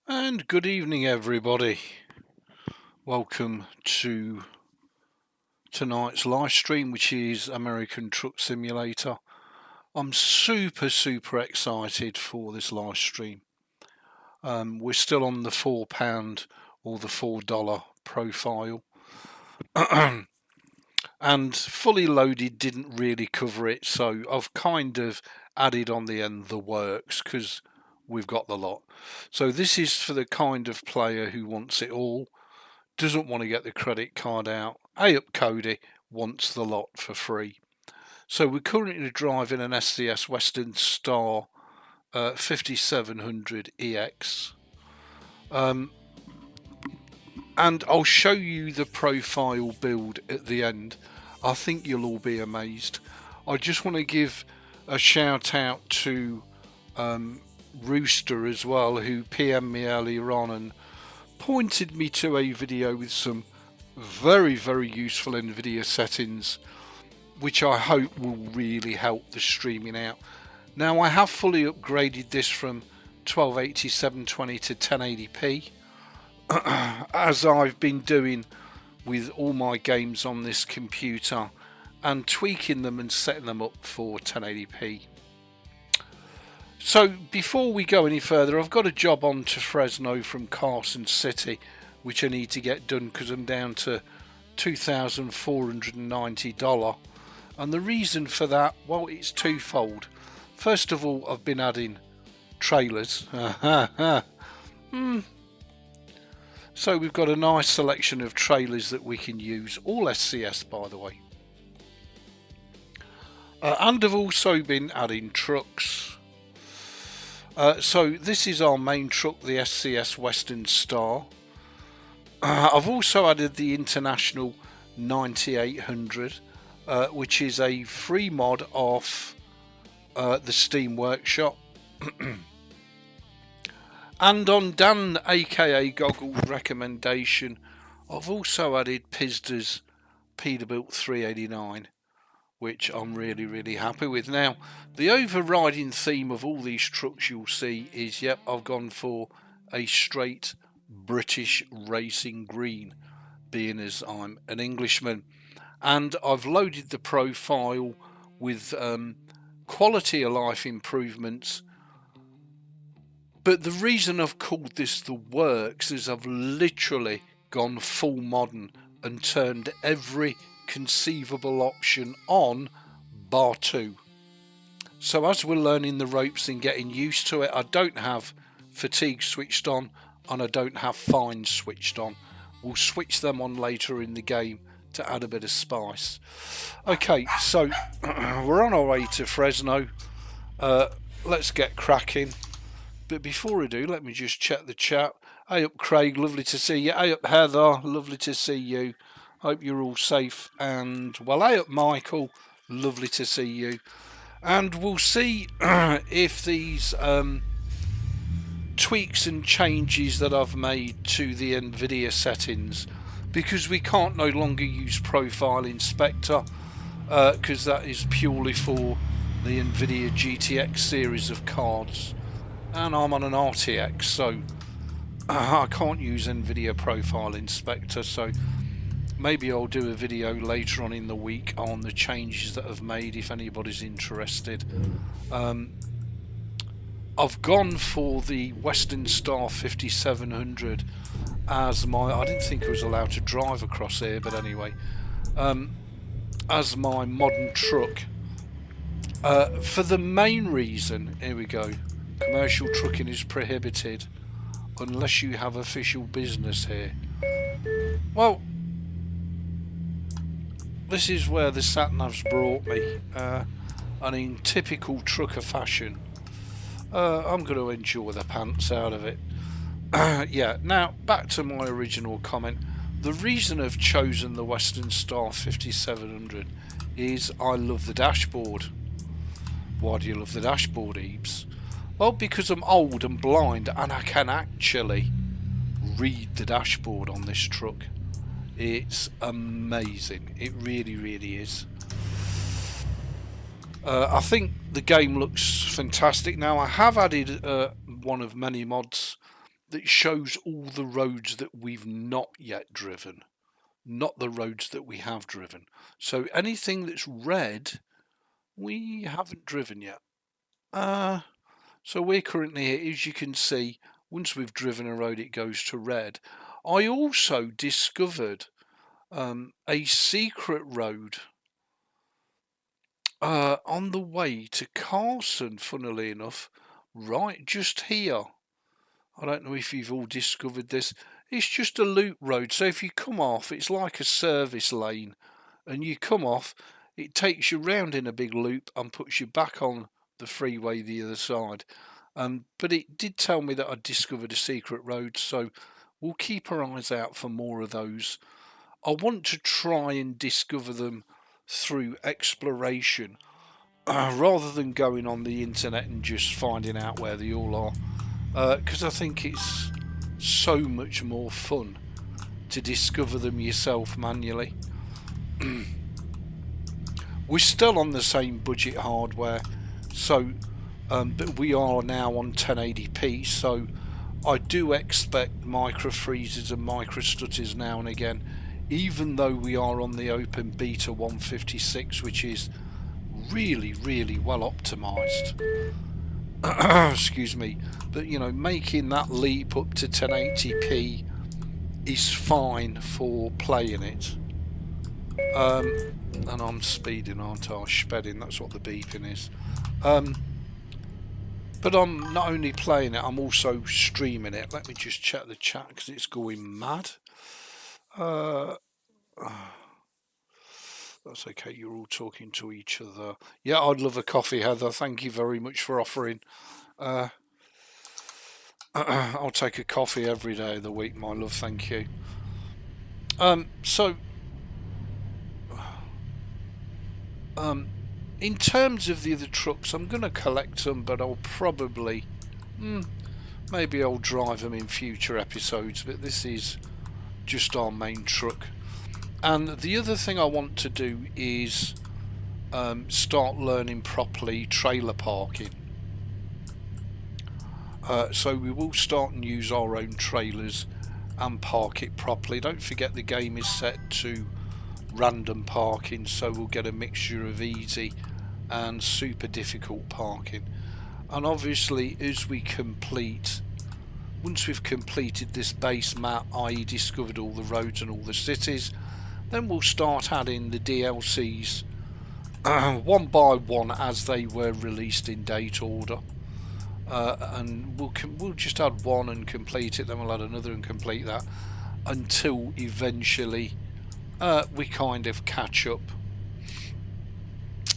And good evening, everybody. Welcome to tonight's live stream, which is American Truck Simulator. I'm super excited for this live stream. We're still on the £4 or the $4 profile. And fully loaded didn't really cover it, so I've kind of added on the end the works because we've got the lot. So this is for the kind of player who wants it all, doesn't want to get the credit card out. Up Cody wants the lot for free. So we're currently driving an SCS Western Star 5700 EX. And I'll show you the profile build at the end. I think you'll all be amazed. I just want to give a shout out to Rooster as well, who PM'd me earlier on and pointed me to a video with some very useful NVIDIA settings, which I hope will really help the streaming out. Now, I have fully upgraded this from 1280 720 to 1080p, as I've been doing with all my games on this computer, and tweaking them and setting them up for 1080p. So before we go any further, I've got a job on to Fresno from Carson City, which I need to get done because I'm down to $2,490. And the reason for that, well, it's twofold. First of all, I've been adding trailers. So we've got a nice selection of trailers that we can use, all SCS by the way. And I've also been adding trucks. So this is our main truck, the SCS Western Star. I've also added the International 9800, which is a free mod off the Steam Workshop. And on Dan aka Goggles recommendation, I've also added Pizda's Peterbilt 389, which I'm really happy with. Now, the overriding theme of all these trucks you'll see is, yep, I've gone for a straight British racing green, being as I'm an Englishman. And I've loaded the profile with quality of life improvements. But the reason I've called this the works is I've literally gone full modern and turned every conceivable option on bar 2. So as we're learning the ropes and getting used to it, I don't have fatigue switched on and I don't have fine switched on. We'll switch them on later in the game to add a bit of spice. Okay, so we're on our way to Fresno. Let's get cracking. But before I do, let me just check the chat. Hey up Craig, lovely to see you. Hey up Heather, lovely to see you. Hope you're all safe and well. Hey up Michael, lovely to see you. And we'll see if these tweaks and changes that I've made to the NVIDIA settings, because we can't no longer use Profile Inspector, because that is purely for the NVIDIA GTX series of cards. And I'm on an RTX, so I can't use NVIDIA Profile Inspector, so maybe I'll do a video later on in the week on the changes that I've made if anybody's interested. I've gone for the Western Star 5700 as my, I didn't think I was allowed to drive across here, but anyway, as my modern truck. For the main reason, here we go. Commercial trucking is prohibited unless you have official business here. Well, this is where the sat-nav's brought me, and in typical trucker fashion, I'm going to enjoy the pants out of it. Yeah, now back to my original comment. The reason I've chosen the Western Star 5700 is I love the dashboard. Why do you love the dashboard, Ebeez? Well, because I'm old and blind and I can actually read the dashboard on this truck. It's amazing. It really is. I think the game looks fantastic. Now, I have added one of many mods that shows all the roads that we've not yet driven, not the roads that we have driven. So anything that's red, we haven't driven yet. So we're currently here, as you can see, once we've driven a road, it goes to red. I also discovered a secret road on the way to Carson, funnily enough, right just here. I don't know if you've all discovered this. It's just a loop road, so if you come off, it's like a service lane, and you come off, it takes you round in a big loop and puts you back on the freeway the other side. But it did tell me that I discovered a secret road, so we'll keep our eyes out for more of those. I want to try and discover them through exploration rather than going on the internet and just finding out where they all are, because I think it's so much more fun to discover them yourself manually. We're still on the same budget hardware, so but we are now on 1080p, so I do expect micro freezes and micro stutters now and again, even though we are on the open beta 156, which is really well optimized. Excuse me, but you know, making that leap up to 1080p is fine for playing it. And I'm speeding, aren't I? Spedding, that's what the beeping is. But I'm not only playing it, I'm also streaming it. Let me just check the chat because it's going mad. That's okay, you're all talking to each other. Yeah, I'd love a coffee, Heather. Thank you very much for offering. I'll take a coffee every day of the week, my love, thank you. In terms of the other trucks, I'm going to collect them, but I'll probably, maybe I'll drive them in future episodes, but this is just our main truck. And the other thing I want to do is start learning properly trailer parking. So we will start and use our own trailers and park it properly. Don't forget the game is set to random parking, so we'll get a mixture of easy and super difficult parking. And obviously, as we complete, once we've completed this base map, i.e. discovered all the roads and all the cities, then we'll start adding the DLCs one by one as they were released in date order. And we'll just add one and complete it, then we'll add another and complete that, until eventually we kind of catch up.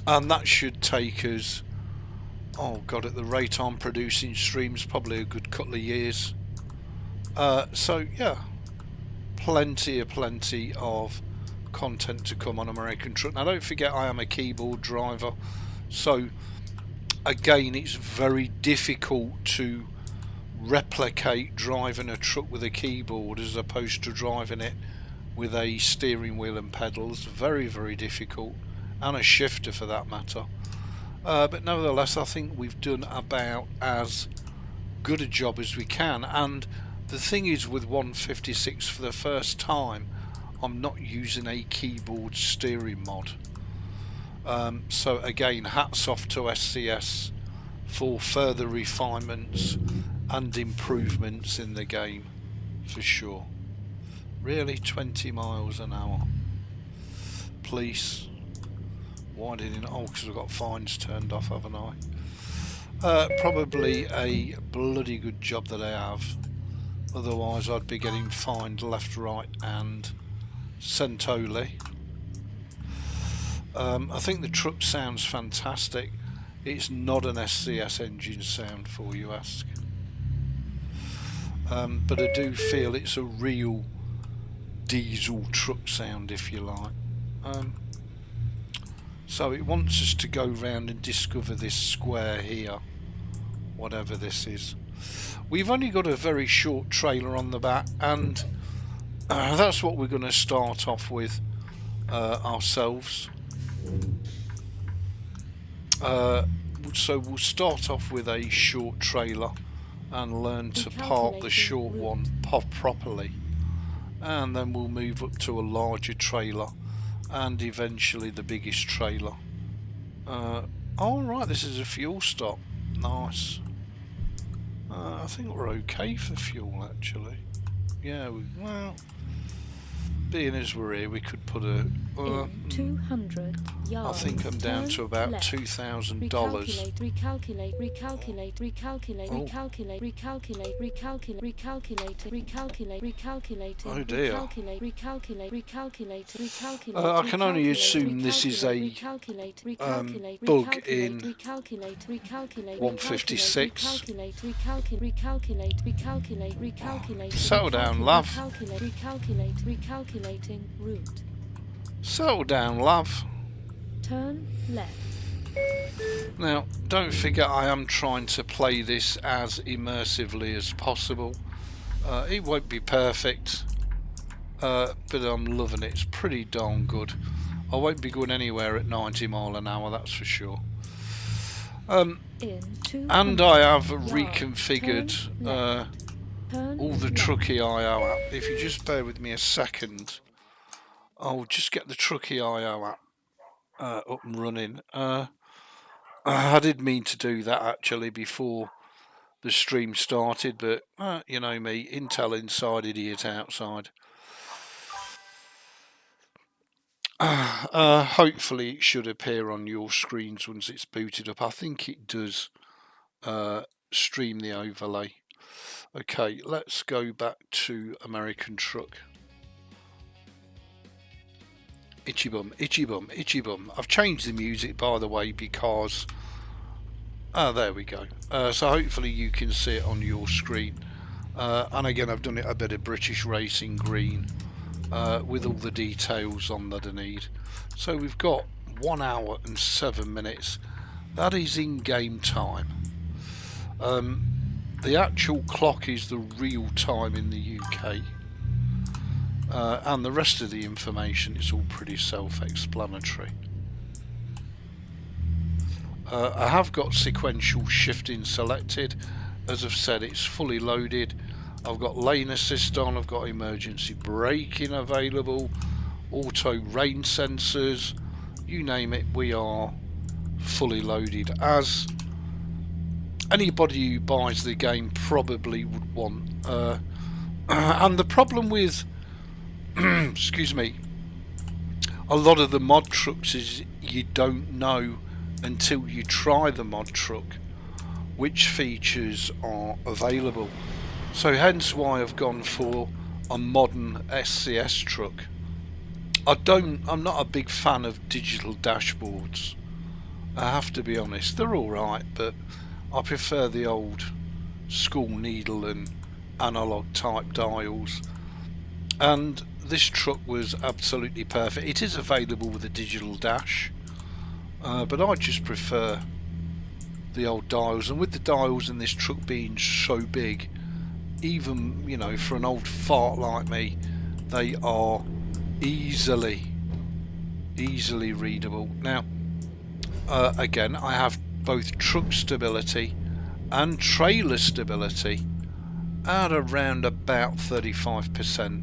And that should take us, oh god, at the rate I'm producing streams, probably a good couple of years. So yeah, plenty of content to come on American Truck. Now don't forget, I am a keyboard driver, so again, it's very difficult to replicate driving a truck with a keyboard as opposed to driving it with a steering wheel and pedals. Very difficult, and a shifter for that matter. But nevertheless, I think we've done about as good a job as we can. And the thing is, with 156, for the first time, I'm not using a keyboard steering mod. So again, hats off to SCS for further refinements and improvements in the game, for sure. Really, 20 miles an hour. Police, why didn't, oh, because I've got fines turned off, haven't I? Probably a bloody good job that I have. Otherwise I'd be getting fined left, right and centrally. I think the truck sounds fantastic. It's not an SCS engine sound, for you ask. But I do feel it's a real diesel truck sound, if you like. So it wants us to go round and discover this square here, whatever this is. We've only got a very short trailer on the back, and that's what we're going to start off with ourselves. So we'll start off with a short trailer and learn to park the short one properly, and then we'll move up to a larger trailer and eventually the biggest trailer. Alright, this is a fuel stop. Nice. I think we're okay for fuel actually. Yeah, well, being as we're here, we could put a... in 200 yards. I think I'm down to about $2,000. Recalculate. Oh dear. I can only assume this is a bug in 156. Settle down, love. Recalculating route. Settle down, love. Turn left. Now, don't forget I am trying to play this as immersively as possible. It won't be perfect, but I'm loving it. It's pretty darn good. I won't be going anywhere at 90 miles an hour, that's for sure. And I have reconfigured all the Truckee IO app. If you just bear with me a second, I'll just get the Truckee IO app up and running. I did mean to do that actually before the stream started, but you know me, Intel inside, idiot outside. Hopefully it should appear on your screens once it's booted up. I think it does stream the overlay. Okay, let's go back to American Truck. Itchy bum, itchy bum, itchy bum. I've changed the music, by the way, because... there we go. So hopefully you can see it on your screen. And again, I've done it a bit of British Racing Green with all the details on that I need. So we've got 1 hour and 7 minutes. That is in-game time. The actual clock is the real time in the UK. And the rest of the information is all pretty self-explanatory. I have got sequential shifting selected. As I've said, it's fully loaded. I've got lane assist on, I've got emergency braking available, auto rain sensors, you name it, we are fully loaded, as anybody who buys the game probably would want. And the problem with excuse me, a lot of the mod trucks is you don't know until you try the mod truck which features are available. So hence why I've gone for a modern SCS truck. I'm not a big fan of digital dashboards, I have to be honest. They're alright, but I prefer the old school needle and analog type dials. And this truck was absolutely perfect. It is available with a digital dash, but I just prefer the old dials. And with the dials in this truck being so big, even, you know, for an old fart like me, they are easily readable. Now, again, I have both truck stability and trailer stability at around about 35%.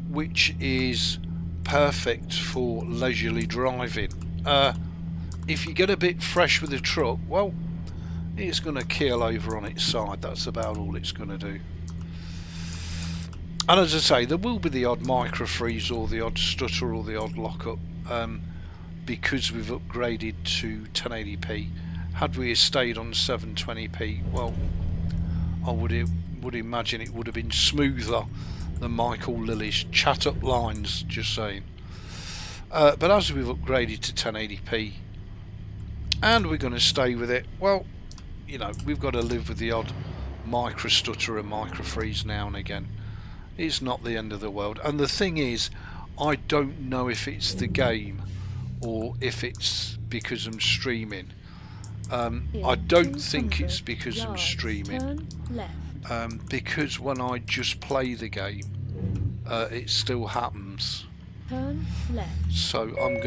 Which is perfect for leisurely driving. If you get a bit fresh with the truck, well, it's going to keel over on its side. That's about all it's going to do. And as I say, there will be the odd micro freeze or the odd stutter or the odd lockup, because we've upgraded to 1080p. Had we stayed on 720p, well, I would imagine it would have been smoother than Michael Lilly's chat up lines, just saying. But as we've upgraded to 1080p and we're going to stay with it, well, you know, we've got to live with the odd micro stutter and micro freeze now and again. It's not the end of the world. And the thing is, I don't know if it's the game or if it's because I'm streaming. I don't think it's because I'm streaming. Because when I just play the game, it still happens. Turn left. So I'm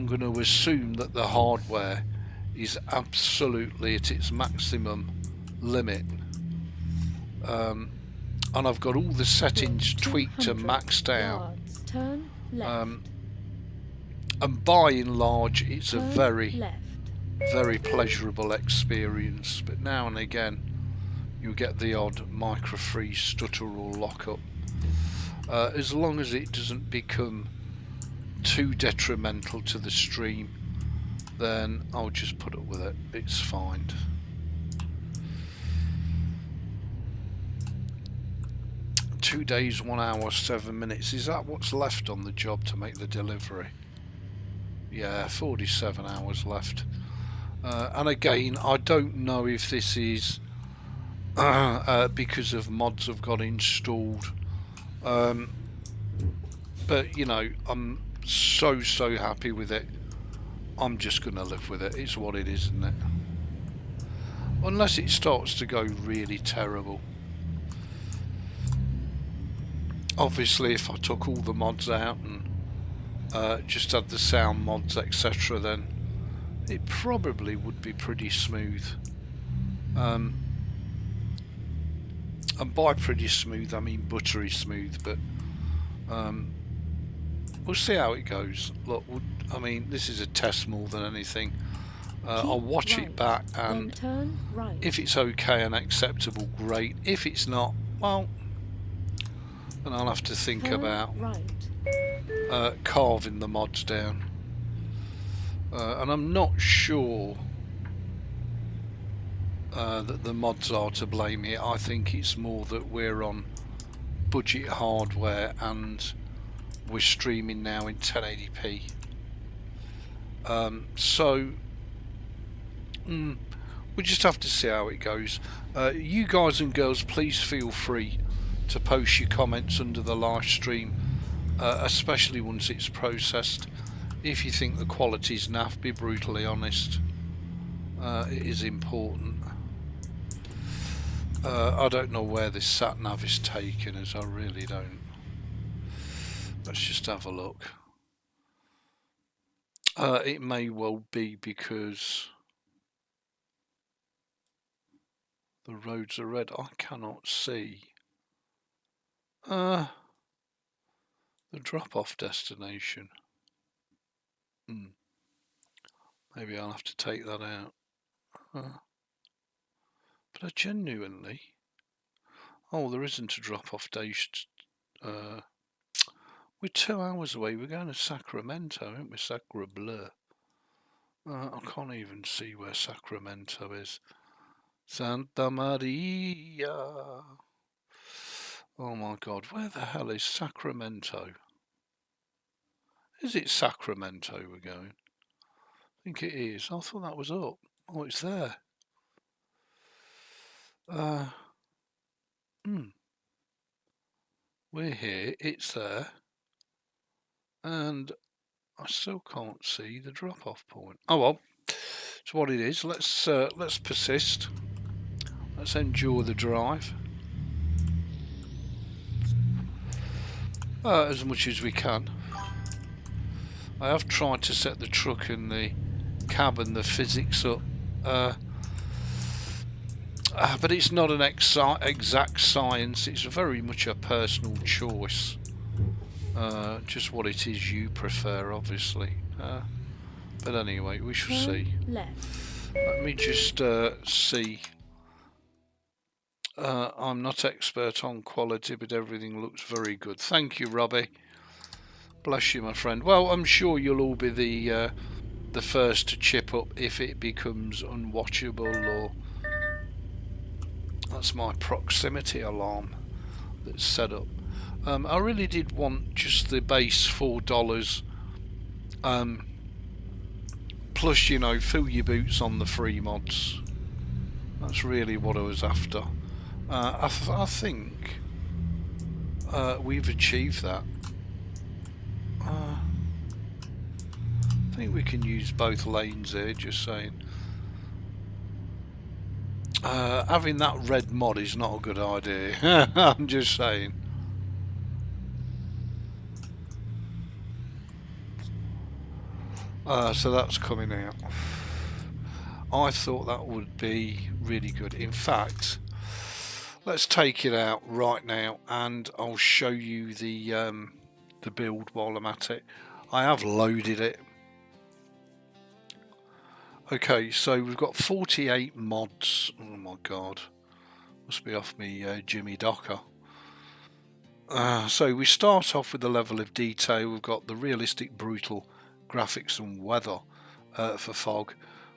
gonna assume that the hardware is absolutely at its maximum limit. And I've got all the settings tweaked and maxed out. Turn left. And by and large, it's Turn a very, left. very pleasurable experience. But now and again, you get the odd micro freeze, stutter, or lock up. As long as it doesn't become too detrimental to the stream, then I'll just put up with it. It's fine. Two days, 1 hour, 7 minutes. Is that what's left on the job to make the delivery? Yeah, 47 hours left. And again, I don't know if this is because of mods I've got installed. But you know, I'm so happy with it. I'm just going to live with it. It's what it is, isn't it? Unless it starts to go really terrible. Obviously, if I took all the mods out and just had the sound mods, etc., then it probably would be pretty smooth. And by pretty smooth, I mean buttery smooth, but we'll see how it goes. Look, I mean, this is a test more than anything. I'll watch it back, and turn right. If it's okay and acceptable, great. If it's not, well, then I'll have to think about carving the mods down. And I'm not sure that the mods are to blame here. I think it's more that we're on budget hardware and we're streaming now in 1080p. So we just have to see how it goes. You guys and girls, please feel free to post your comments under the live stream, especially once it's processed. If you think the quality's naff, be brutally honest. It is important. I don't know where this sat nav is taking us, I really don't. Let's just have a look. It may well be because the roads are red. I cannot see the drop-off destination. Maybe I'll have to take that out. But I genuinely... Oh, there isn't a drop-off station. We're 2 hours away. We're going to Sacramento, aren't we? Sacra Bleu. I can't even see where Sacramento is. Santa Maria. Oh my God, where the hell is Sacramento? Is it Sacramento we're going? I think it is. I thought that was up. Oh, it's there. We're here. It's there. And I still can't see the drop-off point. Oh well, it's what it is. Let's persist. Let's endure the drive as much as we can. I have tried to set the truck and the cab and the physics up, but it's not an exact science. It's very much a personal choice. Just what it is you prefer, obviously. But anyway, we shall see. Let me just see. I'm not expert on quality, but everything looks very good. Thank you, Robbie. Bless you, my friend. Well, I'm sure you'll all be the first to chip up if it becomes unwatchable, or that's my proximity alarm that's set up. I really did want just the base $4, plus, you know, fill your boots on the free mods. That's really what I was after. I think we've achieved that. I think we can use both lanes here, just saying. Having that red mod is not a good idea. I'm just saying. So that's coming out. I thought that would be really good. In fact, let's take it out right now and I'll show you the build while I'm at it. I have loaded it. Okay, so we've got 48 mods. Oh my god, must be off me Jimmy Docker. So we start off with the level of detail. We've got the realistic, brutal graphics and weather for fog.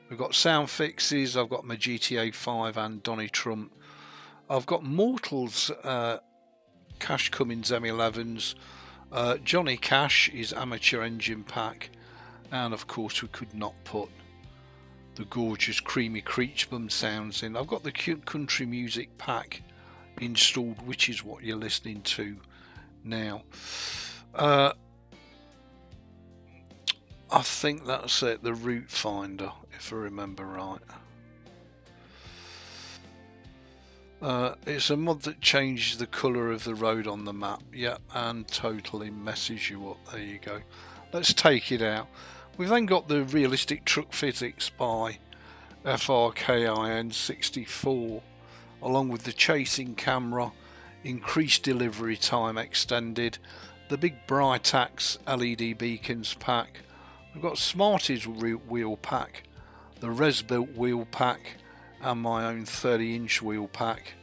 We've got sound fixes. I've got my GTA 5 and Donny Trump. I've got Mortals, Cash Cummins M11s. Johnny Cash is Amateur Engine Pack. And of course we could not put the gorgeous Creamy Creechbum sounds in. I've got the Country Music Pack installed, which is what you're listening to now. I think that's it, the route finder, if I remember right. It's a mod that changes the colour of the road on the map, yeah, and totally messes you up. There you go. Let's take it out. We've then got the realistic truck physics by FRKIN64, along with the chasing camera, increased delivery time extended, the big Brigtax LED beacons pack. We've got Smarties wheel pack, the Resbuilt wheel pack, and my own 30-inch wheel pack.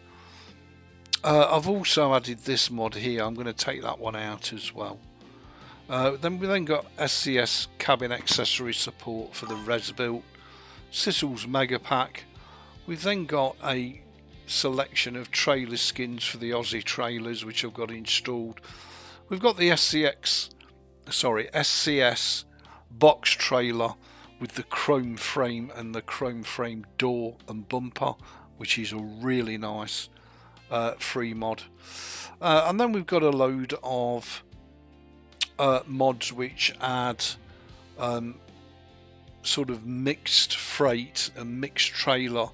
I've also added this mod here. I'm going to take that one out as well. Then we got SCS cabin accessory support for the Resbuilt, Sissle's mega pack. We've then got a selection of trailer skins for the Aussie trailers, which I've got installed. We've got the SCS box trailer with the chrome frame and the chrome frame door and bumper, which is a really nice free mod. And then we've got a load of mods which add sort of mixed freight and mixed trailer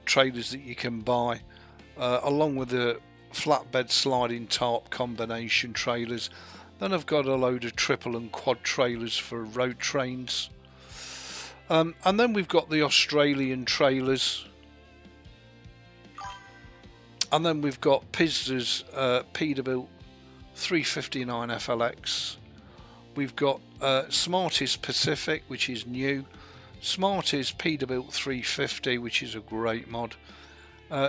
trailers that you can buy, along with the flatbed sliding tarp combination trailers. Then I've got a load of triple and quad trailers for road trains, and then we've got the Australian trailers, and then we've got Pizza's Peterbilt 359 FLX. We've got Smarties Pacific, which is new, Smarties Peterbilt 350, which is a great mod,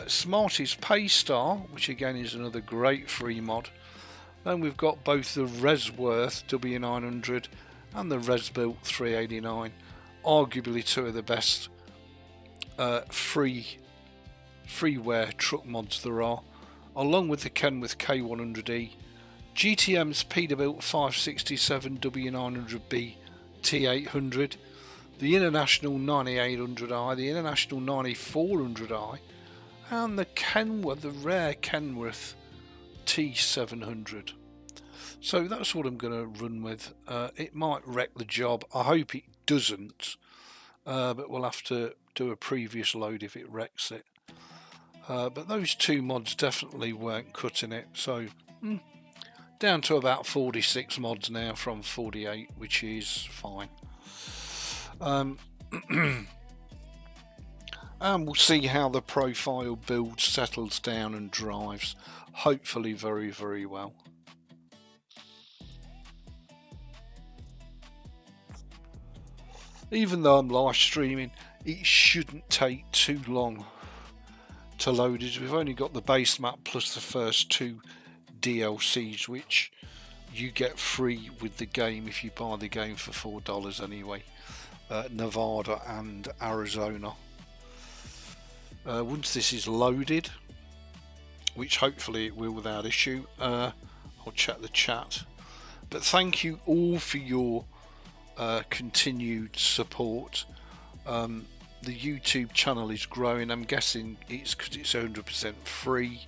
Smarties Paystar, which again is another great free mod. Then we've got both the Resworth W900 and the Resbuilt 389, arguably two of the best freeware truck mods there are, along with the Kenworth K100E, GTM's Peterbilt 567 W900B T800, the International 9800i, the International 9400i, and the rare Kenworth T700. So that's what I'm going to run with. It might wreck the job. I hope it doesn't, but we'll have to do a previous load if it wrecks it. But those two mods definitely weren't cutting it. So down to about 46 mods now from 48, which is fine. And we'll see how the profile build settles down and drives. Hopefully very, very well. Even though I'm live streaming, it shouldn't take too long to load it. We've only got the base map plus the first two DLCs, which you get free with the game if you buy the game for $4 anyway. Nevada and Arizona. Once this is loaded, which hopefully it will without issue, I'll check the chat. But thank you all for your continued support. The YouTube channel is growing. I'm guessing it's because it's 100% free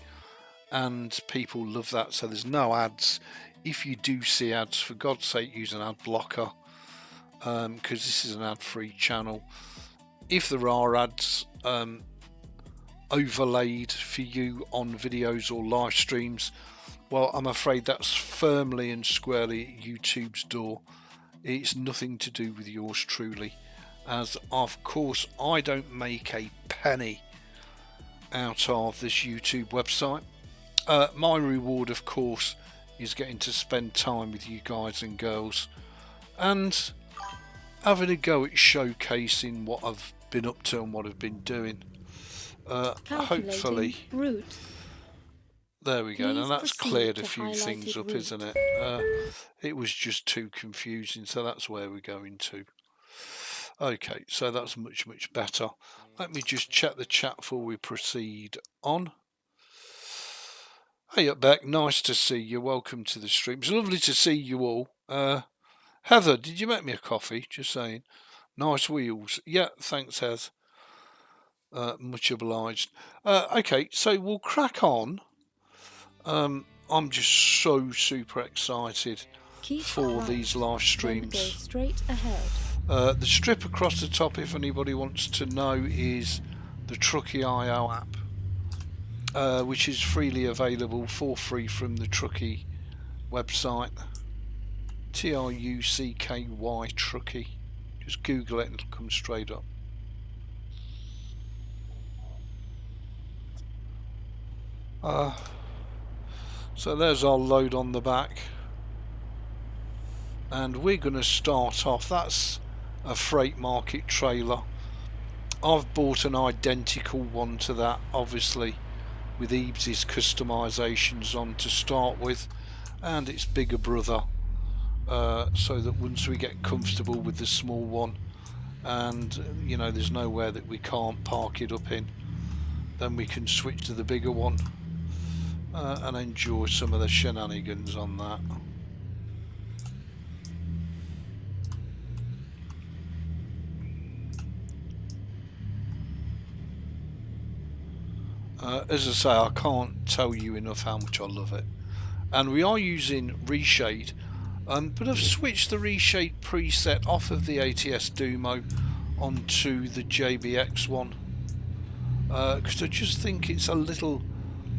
and people love that, so there's no ads. If you do see ads, for God's sake use an ad blocker, because this is an ad-free channel. If there are ads overlaid for you on videos or live streams, well, I'm afraid that's firmly and squarely at YouTube's door. It's nothing to do with yours truly. as of course I don't make a penny out of this YouTube website. My reward of course is getting to spend time with you guys and girls and having a go at showcasing what I've been up to and what I've been doing. Hopefully route. There we go. Please now that's proceed cleared a to few things highlighted up, route. isn't it? It was just too confusing, so that's where we're going to. Okay, so that's much better. Let me just check the chat before we proceed on. Hey up back, nice to see you. Welcome to the stream. It's lovely to see you all. Heather, did you make me a coffee? Just saying. Nice wheels. Yeah, thanks, Heather. Much obliged. Okay, so we'll crack on. I'm just so super excited for these live streams. Then go straight ahead. The strip across the top, if anybody wants to know, is the Truckee.io app, which is freely available for free from the Truckee website. Trucky Truckee. Just Google it and it'll come straight up. So there's our load on the back, and we're going to start off. That's a freight market trailer. I've bought an identical one to that, obviously with Ebeez customizations on to start with, and its bigger brother, so that once we get comfortable with the small one and you know there's nowhere that we can't park it up in, then we can switch to the bigger one and enjoy some of the shenanigans on that. As I say, I can't tell you enough how much I love it, and we are using reshade, but I've switched the reshade preset off of the ATS Dumo onto the JBX one, because I just think it's a little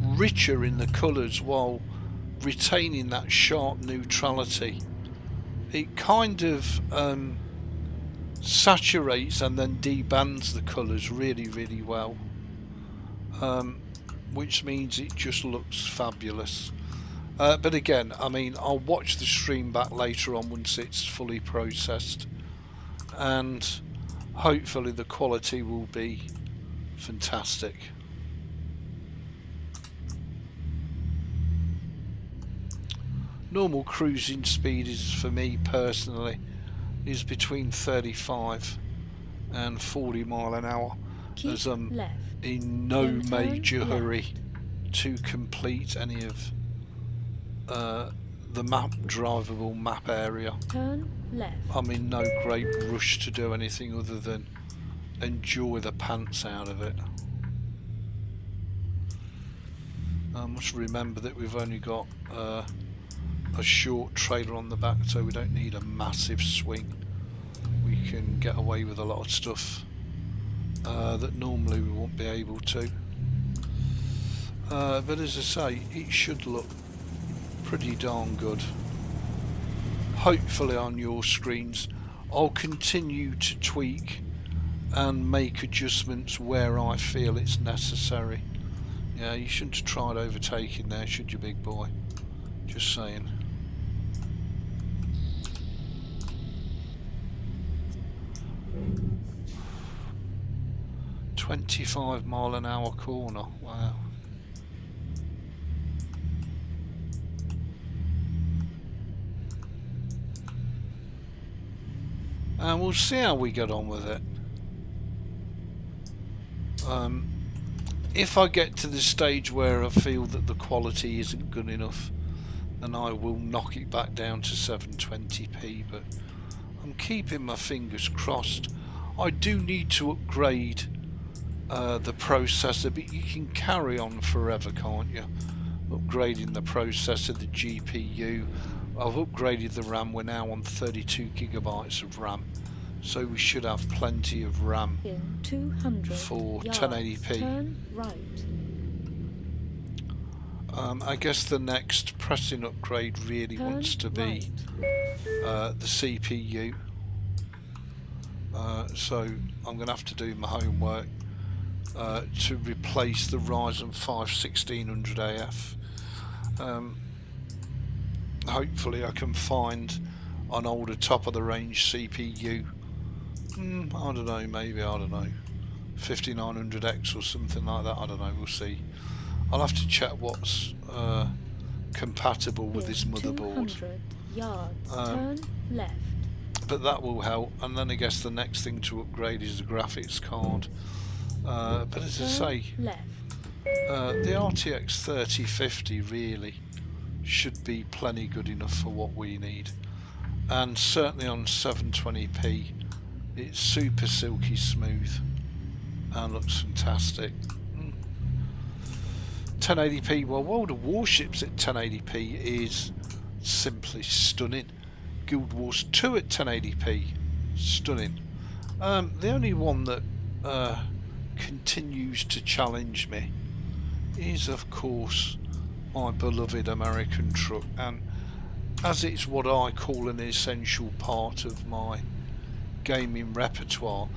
richer in the colours while retaining that sharp neutrality. It kind of saturates and then debands the colours really well, which means it just looks fabulous. But again, I mean, I'll watch the stream back later on once it's fully processed, and hopefully the quality will be fantastic. Normal cruising speed is, for me personally, is between 35 and 40 mile an hour, as I'm in no major hurry to complete any of the drivable map area. Turn left. I'm in no great rush to do anything other than enjoy the pants out of it. I must remember that we've only got a short trailer on the back, so we don't need a massive swing. We can get away with a lot of stuff that normally we won't be able to. But as I say, it should look pretty darn good. Hopefully on your screens. I'll continue to tweak and make adjustments where I feel it's necessary. Yeah, you shouldn't have tried overtaking there, should you, big boy? Just saying. "25 mile an hour corner, wow." And we'll see how we get on with it. If I get to the stage where I feel that the quality isn't good enough, then I will knock it back down to 720p, but I'm keeping my fingers crossed. I do need to upgrade the processor, but you can carry on forever, can't you? Upgrading the processor, the GPU. I've upgraded the RAM. We're now on 32 gigabytes of RAM, so we should have plenty of RAM in 200 for yards. 1080p. Turn right. I guess the next pressing upgrade really wants to be the CPU, So I'm going to have to do my homework to replace the Ryzen 5 1600AF. Hopefully I can find an older top of the range CPU. I don't know, maybe, I don't know, 5900X or something like that. I don't know, we'll see. I'll have to check what's compatible with this motherboard. 200 yards, turn left. But that will help. And then I guess the next thing to upgrade is the graphics card. But as I say, left. the RTX 3050 really should be plenty good enough for what we need. And certainly on 720p, it's super silky smooth and looks fantastic. 1080p, well, World of Warships at 1080p is simply stunning. Guild Wars 2 at 1080p, stunning. The only one that continues to challenge me is, of course, my beloved American truck, and as it's what I call an essential part of my gaming repertoire,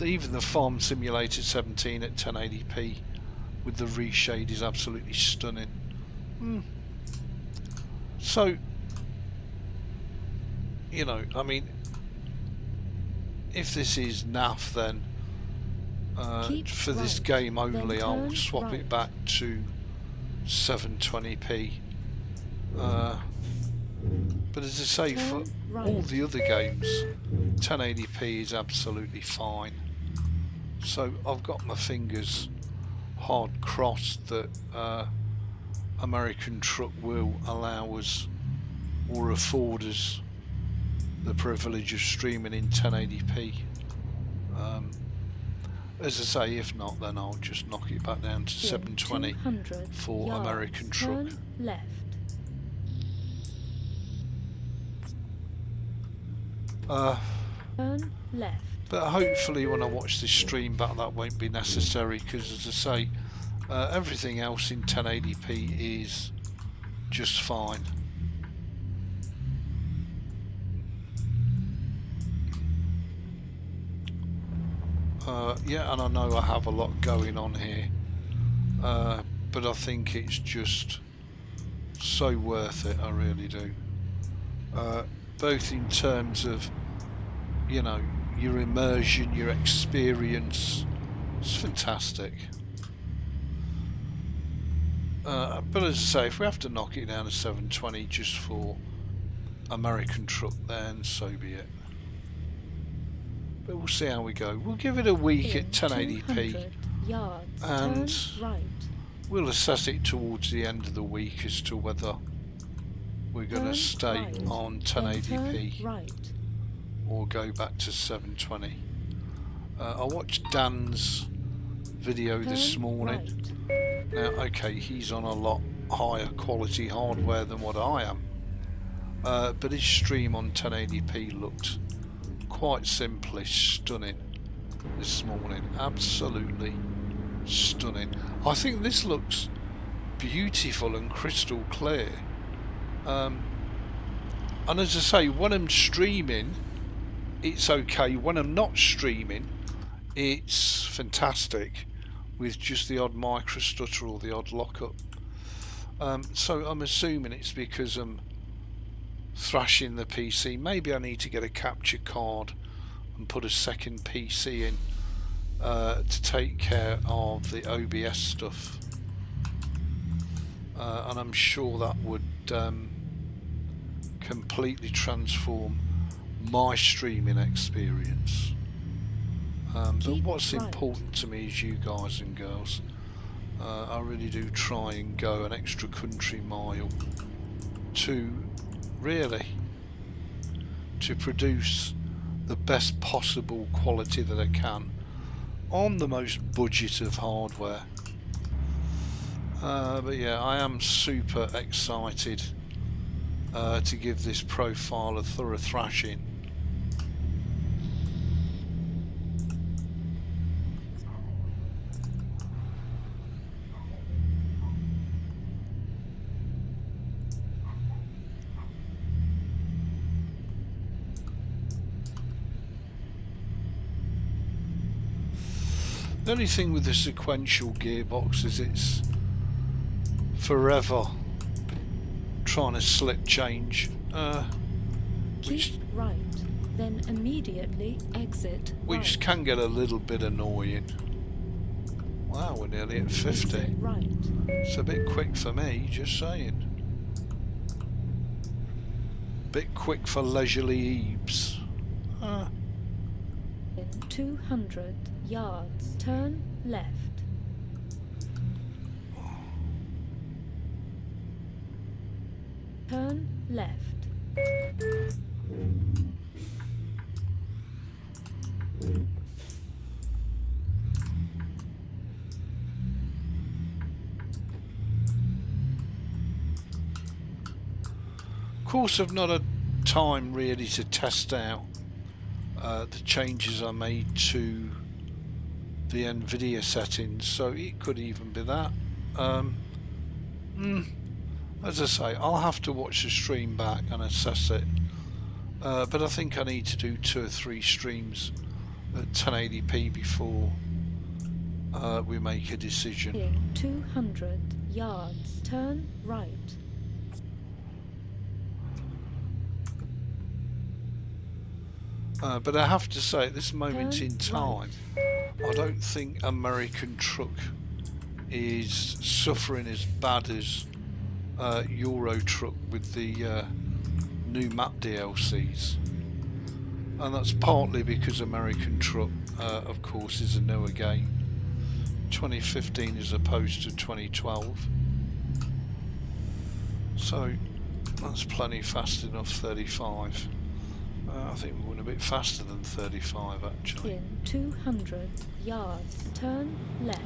even the Farm Simulator 17 at 1080p with the reshade is absolutely stunning. So, you know, I mean, if this is naff, then for this game only, I'll swap it back to 720p. But as I say, for all the other games, 1080p is absolutely fine. So I've got my fingers hard crossed that American Truck will allow us or afford us the privilege of streaming in 1080p. As I say, if not, then I'll just knock it back down to 720 for American Truck. Left. Turn left. But hopefully when I watch this stream back that won't be necessary, because as I say, everything else in 1080p is just fine. Yeah, and I know I have a lot going on here, but I think it's just so worth it, I really do. Both in terms of, you know, your immersion, your experience, it's fantastic. But as I say, if we have to knock it down to 720 just for American Truck, then so be it. But we'll see how we go. We'll give it a week at 1080p, and we'll assess it towards the end of the week as to whether we're going to stay on 1080p or go back to 720. I watched Dan's video this morning. Now, okay, he's on a lot higher quality hardware than what I am, but his stream on 1080p looked quite simply stunning this morning. Absolutely stunning. I think this looks beautiful and crystal clear. And as I say, when I'm streaming, it's okay. When I'm not streaming, it's fantastic, with just the odd micro stutter or the odd lockup. So I'm assuming it's because I'm thrashing the PC. Maybe I need to get a capture card and put a second PC in to take care of the OBS stuff, and I'm sure that would completely transform my streaming experience. But what's important to me is you guys and girls. I really do try and go an extra country mile to really to produce the best possible quality that I can on the most budget of hardware. But yeah, I am super excited to give this profile a thorough thrashing. The only thing with the sequential gearbox is it's forever trying to slip change. Keep right, then immediately exit Which right. can get a little bit annoying. Wow, we're nearly at 50. Exit right. It's a bit quick for me, just saying. Bit quick for leisurely Ebeez. In 200 yards, turn left. Turn left. Of course, I've not had time really to test out the changes I made to the NVIDIA settings, so it could even be that. As I say, I'll have to watch the stream back and assess it, but I think I need to do 2 or 3 streams at 1080p before we make a decision. In 200 yards, turn right. But I have to say, at this moment Turn in time, I don't think American Truck is suffering as bad as Euro Truck with the new map DLCs. And that's partly because American Truck, of course, is a newer game. 2015 as opposed to 2012. So that's plenty fast enough, 35. I think we went a bit faster than 35 actually. In 200 yards, turn left.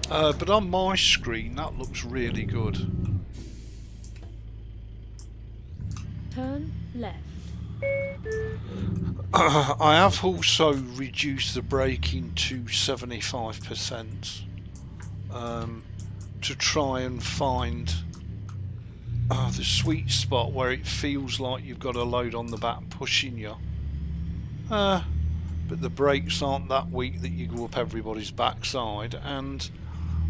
But on my screen that looks really good. Turn left. I have also reduced the braking to 75% to try and find the sweet spot where it feels like you've got a load on the back pushing you, but the brakes aren't that weak that you go up everybody's backside, and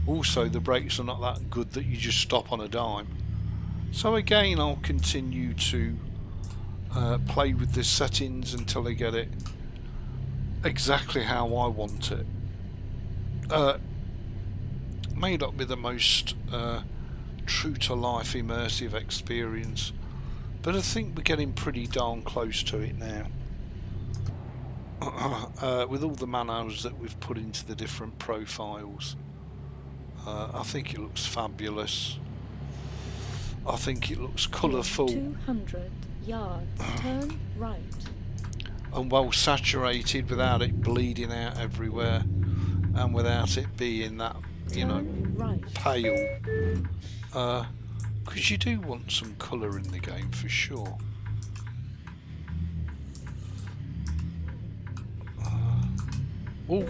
also the brakes are not that good that you just stop on a dime. So again, I'll continue to play with the settings until I get it exactly how I want it. May not be the most true to life immersive experience, but I think we're getting pretty darn close to it now. With all the man hours that we've put into the different profiles, I think it looks fabulous. I think it looks colourful. 200 yards, turn right. And well saturated without it bleeding out everywhere, and without it being that, you know, right. pale. Because you do want some colour in the game for sure. Oh,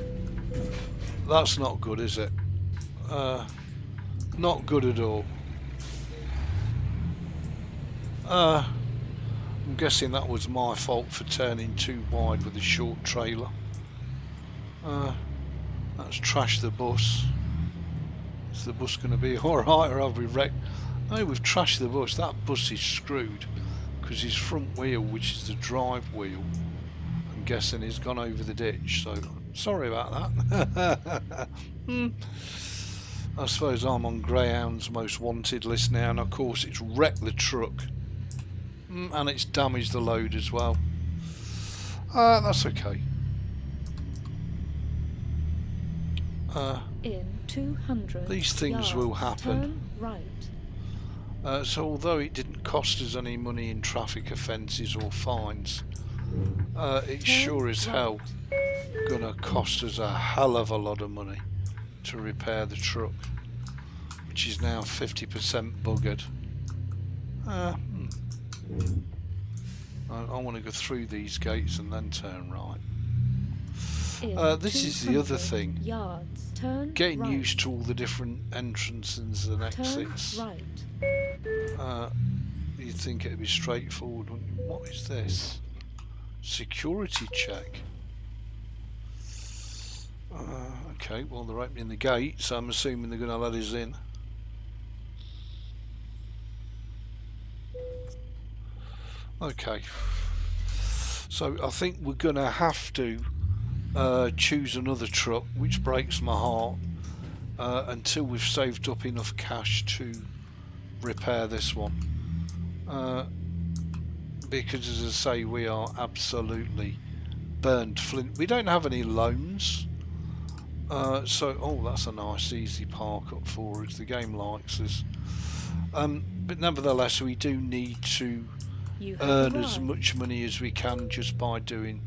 that's not good, is it? Not good at all. I'm guessing that was my fault for turning too wide with a short trailer. Let's trash the bus. Is the bus going to be alright, or have we wrecked? No, we've trashed the bus. That bus is screwed because his front wheel, which is the drive wheel, I'm guessing he's gone over the ditch, so sorry about that. I suppose I'm on Greyhound's most wanted list now, and of course it's wrecked the truck. And it's damaged the load as well. That's okay. In 200 These things yards, will happen. turn right. So although it didn't cost us any money in traffic offences or fines, it's sure as hell gonna cost us a hell of a lot of money to repair the truck, which is now 50% buggered. I want to go through these gates and then turn right. This is the other thing. Yards, turn Getting right. used to all the different entrances and exits. Turn right. You'd think it'd be straightforward. What is this? Security check. Okay, well they're opening the gate, so I'm assuming they're going to let us in. Okay, so I think we're going to have to choose another truck, which breaks my heart, until we've saved up enough cash to repair this one. Because as I say, we are absolutely burned flint. We don't have any loans. So, oh, that's a nice easy park up for us. The game likes us. But nevertheless, we do need to earn as much money as we can just by doing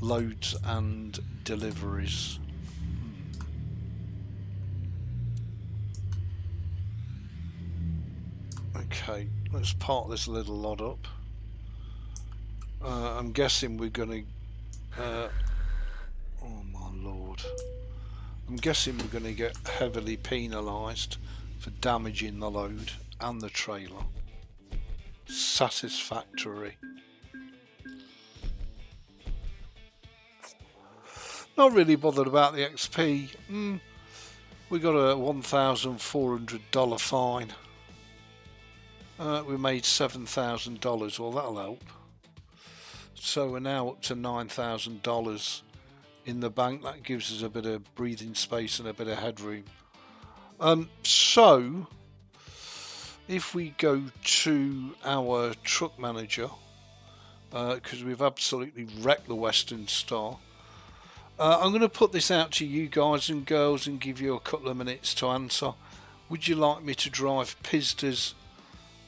loads and deliveries. Okay, let's part this little lot up. I'm guessing we're going to... oh my lord. I'm guessing we're going to get heavily penalised for damaging the load and the trailer. Satisfactory. Not really bothered about the XP. We got a $1,400 fine. We made $7,000. Well, that'll help. So we're now up to $9,000 in the bank. That gives us a bit of breathing space and a bit of headroom. So if we go to our truck manager, because we've absolutely wrecked the Western Star, I'm going to put this out to you guys and girls and give you a couple of minutes to answer. Would you like me to drive Pizda's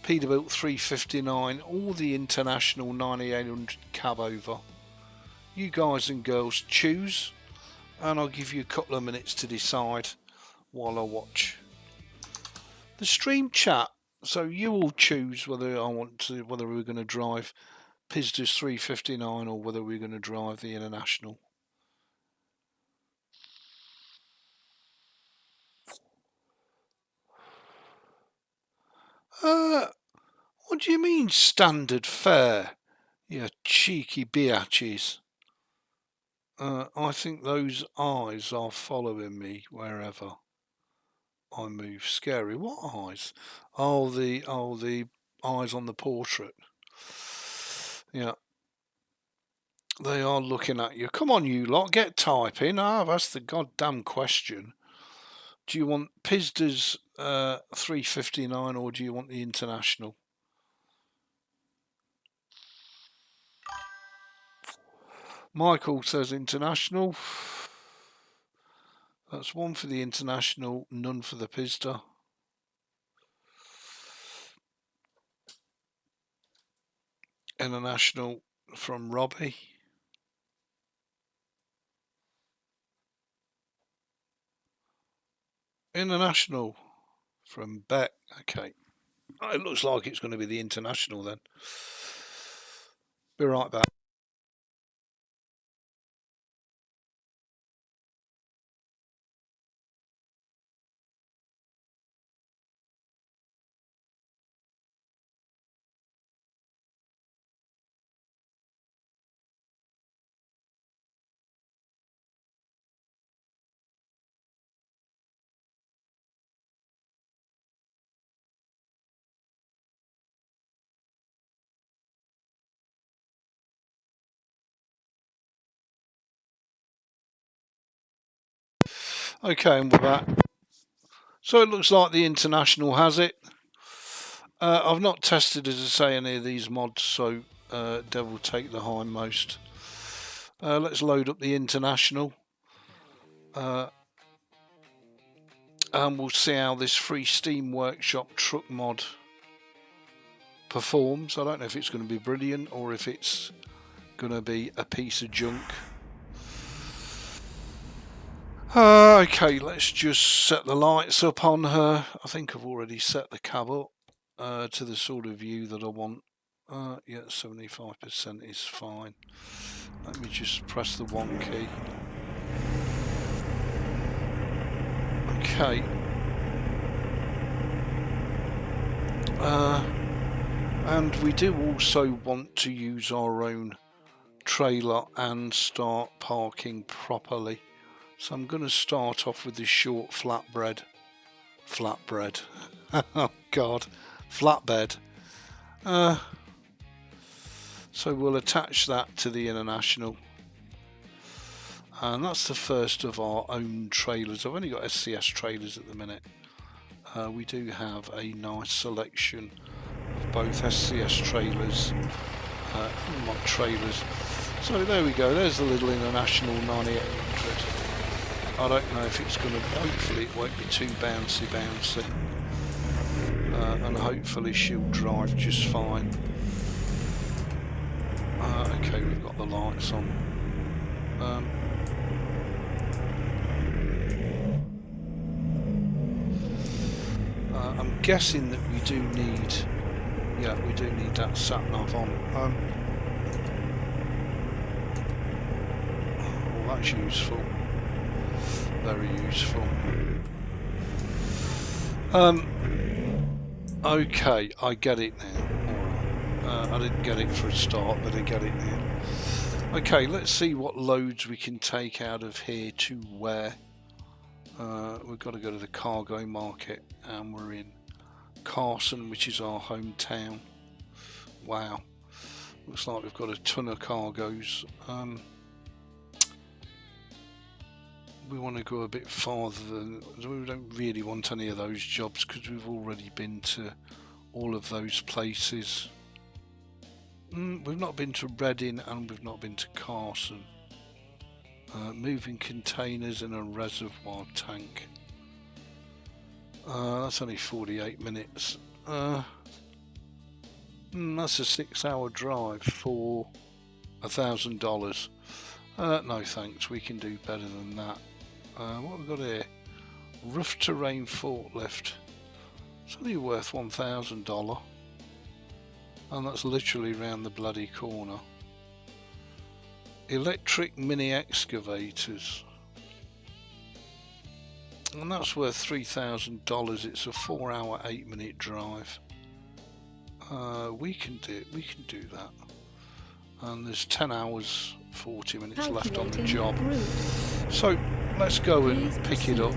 Peterbilt 359 or the International 9800 cab over? You guys and girls choose, and I'll give you a couple of minutes to decide while I watch the stream chat. So you all choose whether whether we're going to drive Pizda's 359 or whether we're going to drive the International. What do you mean standard fare? You cheeky biatches. I think those eyes are following me wherever I move. Scary. What eyes? Oh, the eyes on the portrait. Yeah. They are looking at you. Come on, you lot, get typing. I've asked the goddamn question. Do you want Pizda's 359 or do you want the International? Michael says International. That's one for the International, none for the Pizda. International from Robbie. International from Beck. Okay. Oh, it looks like it's going to be the International then. Be right back. Okay, and we're back. So it looks like the International has it. I've not tested, as I say, any of these mods, so devil take the hindmost. Let's load up the International. And we'll see how this free Steam Workshop truck mod performs. I don't know if it's going to be brilliant or if it's going to be a piece of junk. Okay, let's just set the lights up on her. I think I've already set the cab up to the sort of view that I want. Yeah, 75% is fine. Let me just press the 1 key. Okay. And we do also want to use our own trailer and start parking properly So I'm going to start off with this short flatbed. Oh God, flatbed. So we'll attach that to the International. And that's the first of our own trailers. I've only got SCS trailers at the minute. We do have a nice selection of both SCS trailers and mod trailers. So there we go, there's the little International 9800. I don't know if it's going to, hopefully it won't be too bouncy. And hopefully she'll drive just fine. Okay, we've got the lights on. I'm guessing that we do need, we do need that sat-nav on. Well, that's useful. Very useful. Okay, I get it now. Alright. I didn't get it for a start, but I get it now. Okay, let's see what loads we can take out of here to where. We've got to go to the cargo market, and we're in Carson, which is our hometown. Wow, looks like we've got a ton of cargoes. We want to go a bit farther than, we don't really want any of those jobs because we've already been to all of those places. We've not been to Reading and we've not been to Carson. Moving containers in a reservoir tank. That's only 48 minutes. That's a 6-hour drive for $1,000. No thanks, we can do better than that. What have we got here? Rough terrain forklift. It's only worth $1,000. And that's literally round the bloody corner. Electric mini excavators. And that's worth $3,000. It's a 4-hour, 8-minute drive. We can do that. And there's 10 hours, 40 minutes left on the job. So let's go and pick it up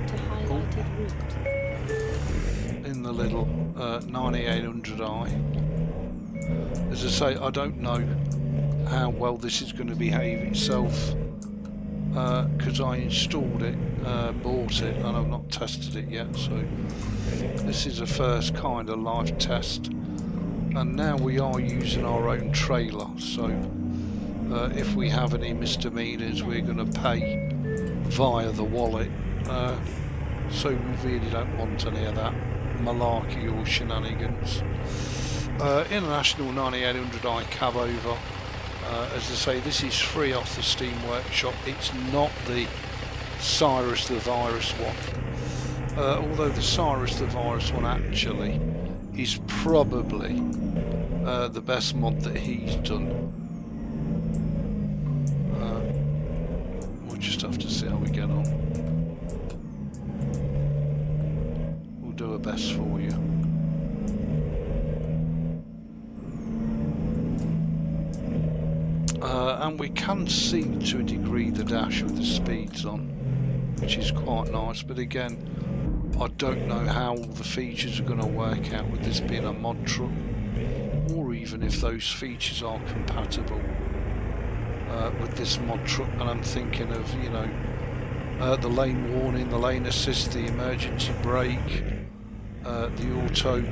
in the little 9800i. As I say, I don't know how well this is going to behave itself because I installed it, bought it, and I've not tested it yet. So this is a first kind of live test, and now we are using our own trailer. So if we have any misdemeanors, we're going to pay via the wallet. So we really don't want any of that malarkey or shenanigans. International 9800i cab over. As I say, this is free off the Steam Workshop. It's not the Cyrus the Virus one. Although the Cyrus the Virus one actually is probably the best mod that he's done. We'll just have to see how we get on. We'll do our best for you. And we can see to a degree the dash with the speeds on, which is quite nice, but again, I don't know how the features are going to work out with this being a mod truck, or even if those features are compatible with this mod truck. And I'm thinking of, you know, the lane warning, the lane assist, the emergency brake, the auto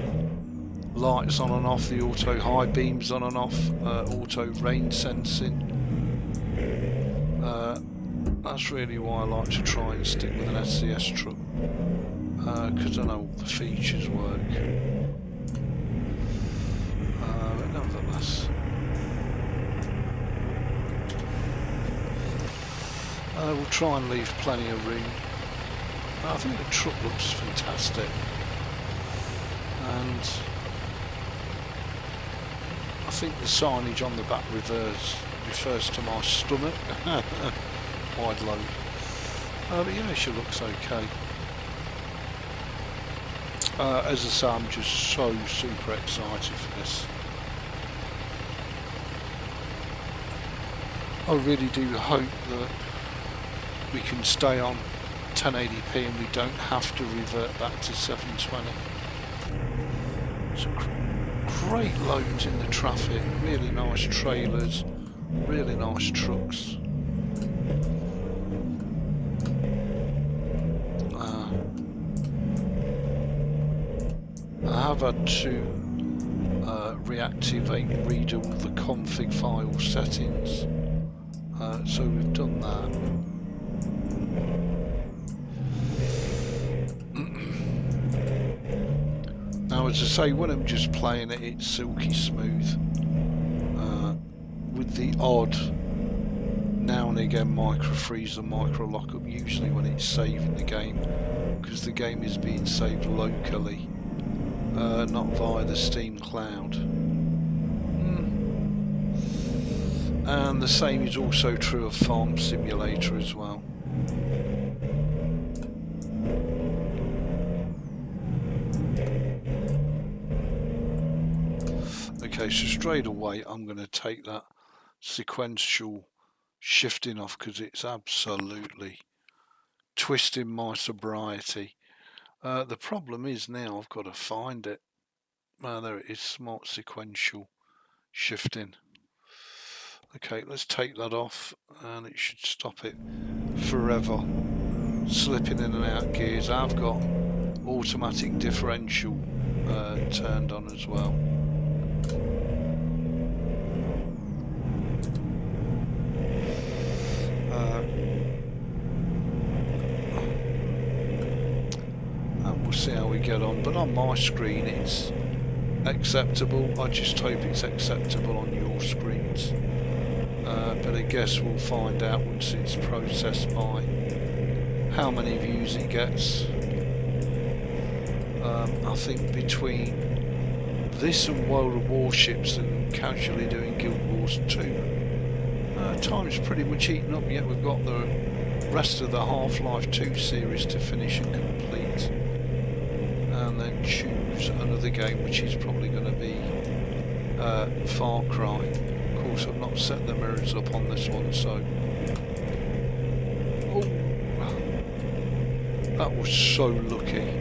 lights on and off, the auto high beams on and off, auto rain sensing. That's really why I like to try and stick with an SCS truck, because I know all the features work. But nevertheless, we'll try and leave plenty of room. I think the truck looks fantastic, and I think the signage on the back refers to my stomach. Wide load. But yeah, she looks okay. As I say, I'm just so super excited for this. I really do hope that we can stay on 1080p and we don't have to revert back to 720. So great loads in the traffic, really nice trailers, really nice trucks. I have had to reactivate and redo all the config file settings, so we've done that. Now, as I say, when I'm just playing it, it's silky smooth, with the odd now and again micro freeze and micro lockup, usually when it's saving the game, because the game is being saved locally, not via the Steam cloud. And the same is also true of Farm Simulator as well. Okay, so straight away I'm going to take that sequential shifting off because it's absolutely twisting my sobriety. The problem is now I've got to find it. There it is, smart sequential shifting. Okay, let's take that off and it should stop it forever slipping in and out gears. I've got automatic differential turned on as well. And we'll see how we get on, but on my screen it's acceptable. I just hope it's acceptable on your screens. But I guess we'll find out once it's processed by how many views it gets. I think between this and World of Warships and casually doing Guild Wars 2, time's pretty much eaten up, yet we've got the rest of the Half-Life 2 series to finish and complete, and then choose another game, which is probably going to be Far Cry. Of course, I've not set the mirrors up on this one, so... Oh, that was so lucky.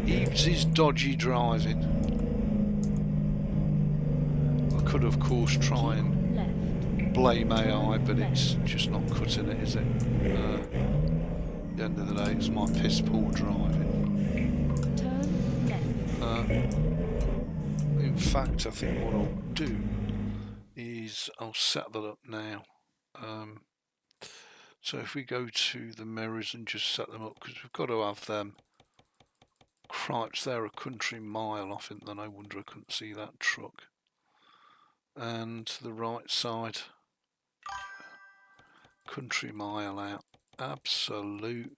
Ebeez is dodgy driving. I could, of course, try and blame AI, but it's just not cutting it, is it? At the end of the day, it's my piss poor driving. In fact, I think what I'll do is I'll set that up now. So if we go to the mirrors and just set them up, because we've got to have them. Cripes, they're a country mile off, and then I wonder I couldn't see that truck. And to the right side, country mile out. Absolute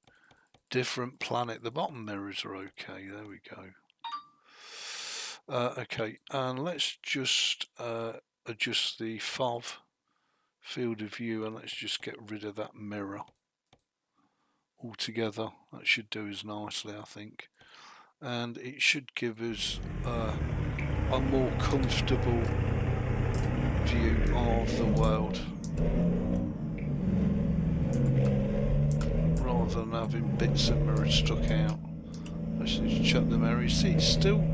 different planet. The bottom mirrors are okay. There we go. Okay, and let's just adjust the FOV field of view, and let's just get rid of that mirror altogether. That should do us nicely, I think. And it should give us a more comfortable view of the world, rather than having bits of mirror stuck out. Let's just check the mirror. You see, it's still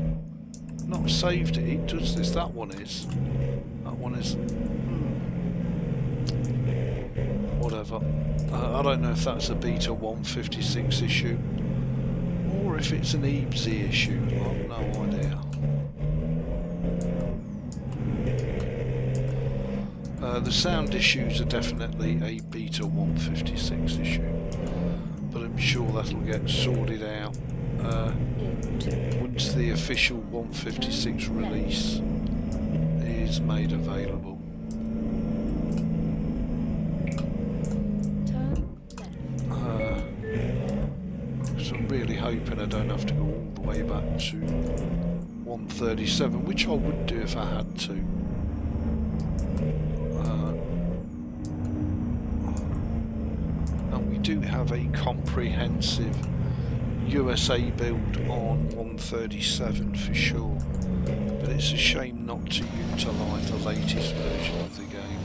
not saved it. It does this. That one is. That one is. Whatever. I don't know if that's a beta 156 issue, or if it's an Ebeez issue. I've no idea. The sound issues are definitely a beta 156 issue, but I'm sure that'll get sorted out once the official 156 release is made available. So I'm really hoping I don't have to go all the way back to 137, which I would do if I had to. And we do have a comprehensive USA build on 137 for sure, but it's a shame not to utilise the latest version of the game.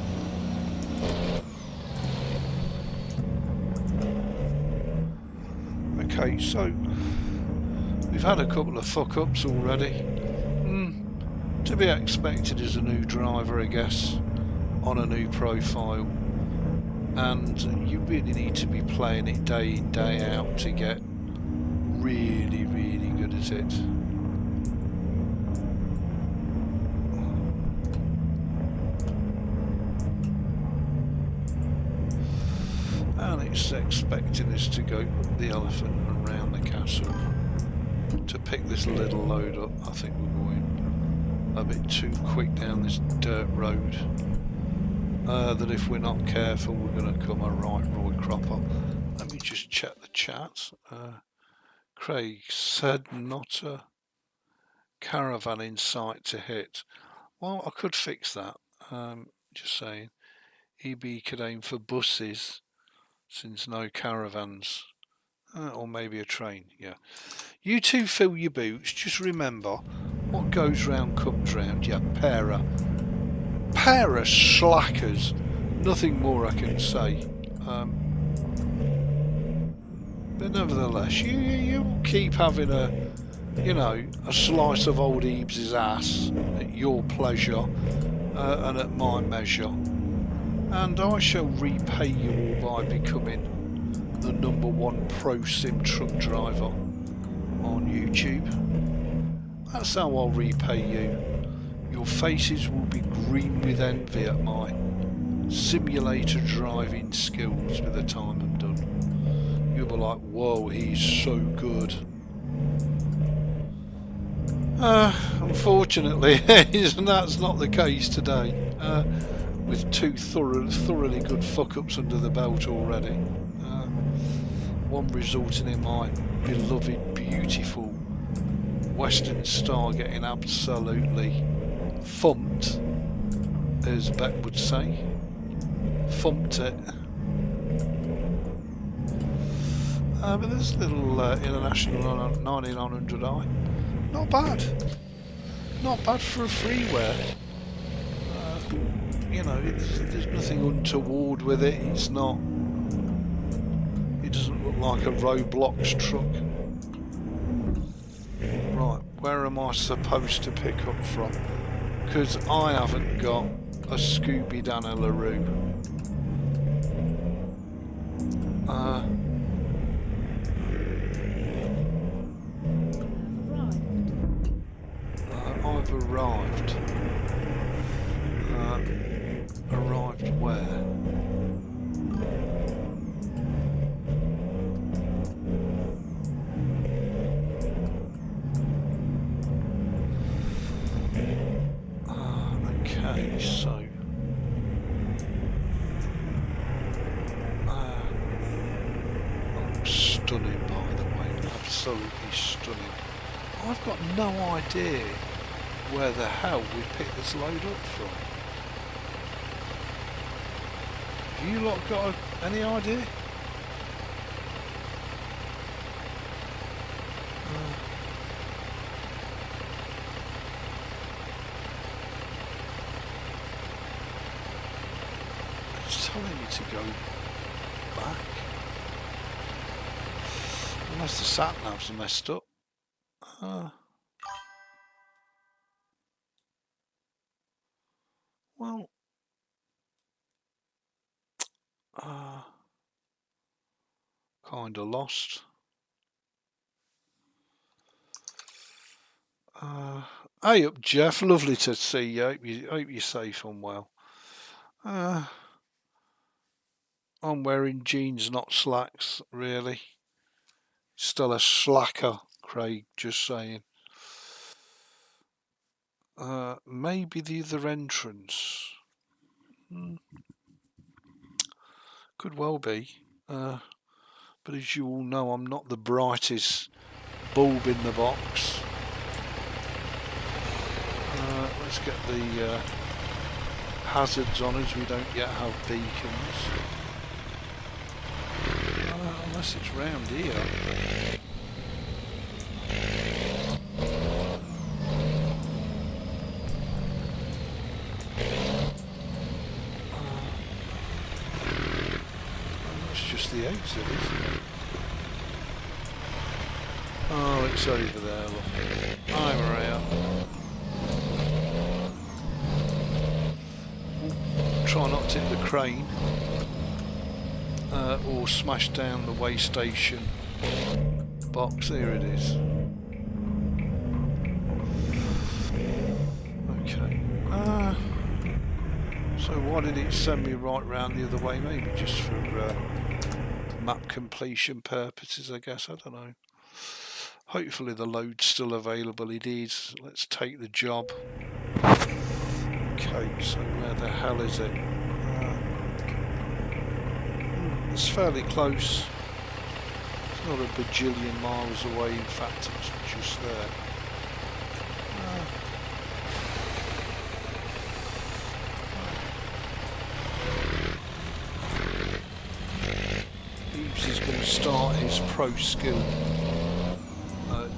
Okay, so we've had a couple of fuck-ups already. To be expected as a new driver, I guess, on a new profile. And you really need to be playing it day in, day out to get really, really good at it. And it's expecting us to go up the elephant and round the castle to pick this little load up. I think we're going a bit too quick down this dirt road. That if we're not careful, we're going to come a right Roy Cropper. Let me just check the chat. Craig said not a caravan in sight to hit. Well, I could fix that. Just saying. EB could aim for buses since no caravans. Or maybe a train, yeah. You two fill your boots. Just remember, what goes round comes round. Yeah, pair of slackers. Nothing more I can say. But nevertheless, you keep having a slice of old Ebeez' ass at your pleasure and at my measure. And I shall repay you all by becoming the #1 pro sim truck driver on YouTube. That's how I'll repay you. Your faces will be green with envy at my simulator driving skills by the time I'm done. You'll be like, whoa, he's so good. Unfortunately, that's not the case today. With two thoroughly good fuck-ups under the belt already. One resulting in my beloved, beautiful Western Star getting absolutely thumped, as Beck would say. Thumped it. But there's a little International 9900i. Not bad. Not bad for a freeware. There's nothing untoward with it. It's not. It doesn't look like a Roblox truck. Right, where am I supposed to pick up from? Because I haven't got a Scooby Dana LaRue. I've arrived. Arrived where? Okay, so stunning, by the way, absolutely stunning. I've got no idea where the hell we picked this load up from. Have you lot got any idea? It's telling me to go back. Unless the sat-nav's messed up. Well, kind of lost. Hey up, Jeff. Lovely to see you. Hope you're safe and well. I'm wearing jeans, not slacks, really. Still a slacker, Craig, just saying. Maybe the other entrance. Could well be. But as you all know, I'm not the brightest bulb in the box. Let's get the hazards on as we don't yet have beacons. Unless it's round here. That's just the exit, isn't it? Oh, it's over there, look. I'm here. Try not to hit the crane. Or smash down the way station box. There it is. Okay. So why did it send me right round the other way? Maybe just for map completion purposes, I guess. I don't know. Hopefully the load's still available. It is. Let's take the job. Okay, so where the hell is it? It's fairly close. It's not a bajillion miles away. In fact, it's just there. Ebeez is going to start his pro skill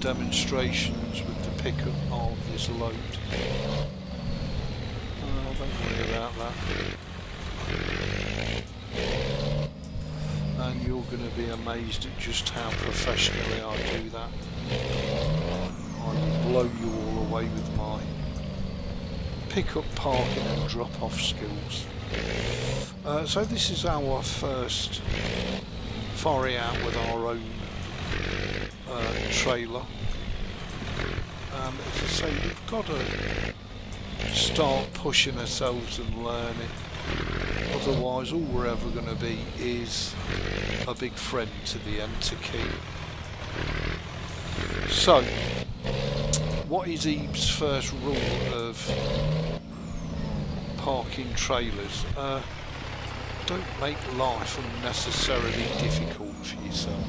demonstrations with the pickup of this load. Don't worry about that. And you're going to be amazed at just how professionally I do that. I will blow you all away with my pick up, parking and drop off skills. So this is our first foray out with our own trailer. As I say, we've got to start pushing ourselves and learning. Otherwise, all we're ever going to be is a big friend to the enter key. So, what is Ebeez' first rule of parking trailers? Don't make life unnecessarily difficult for yourself.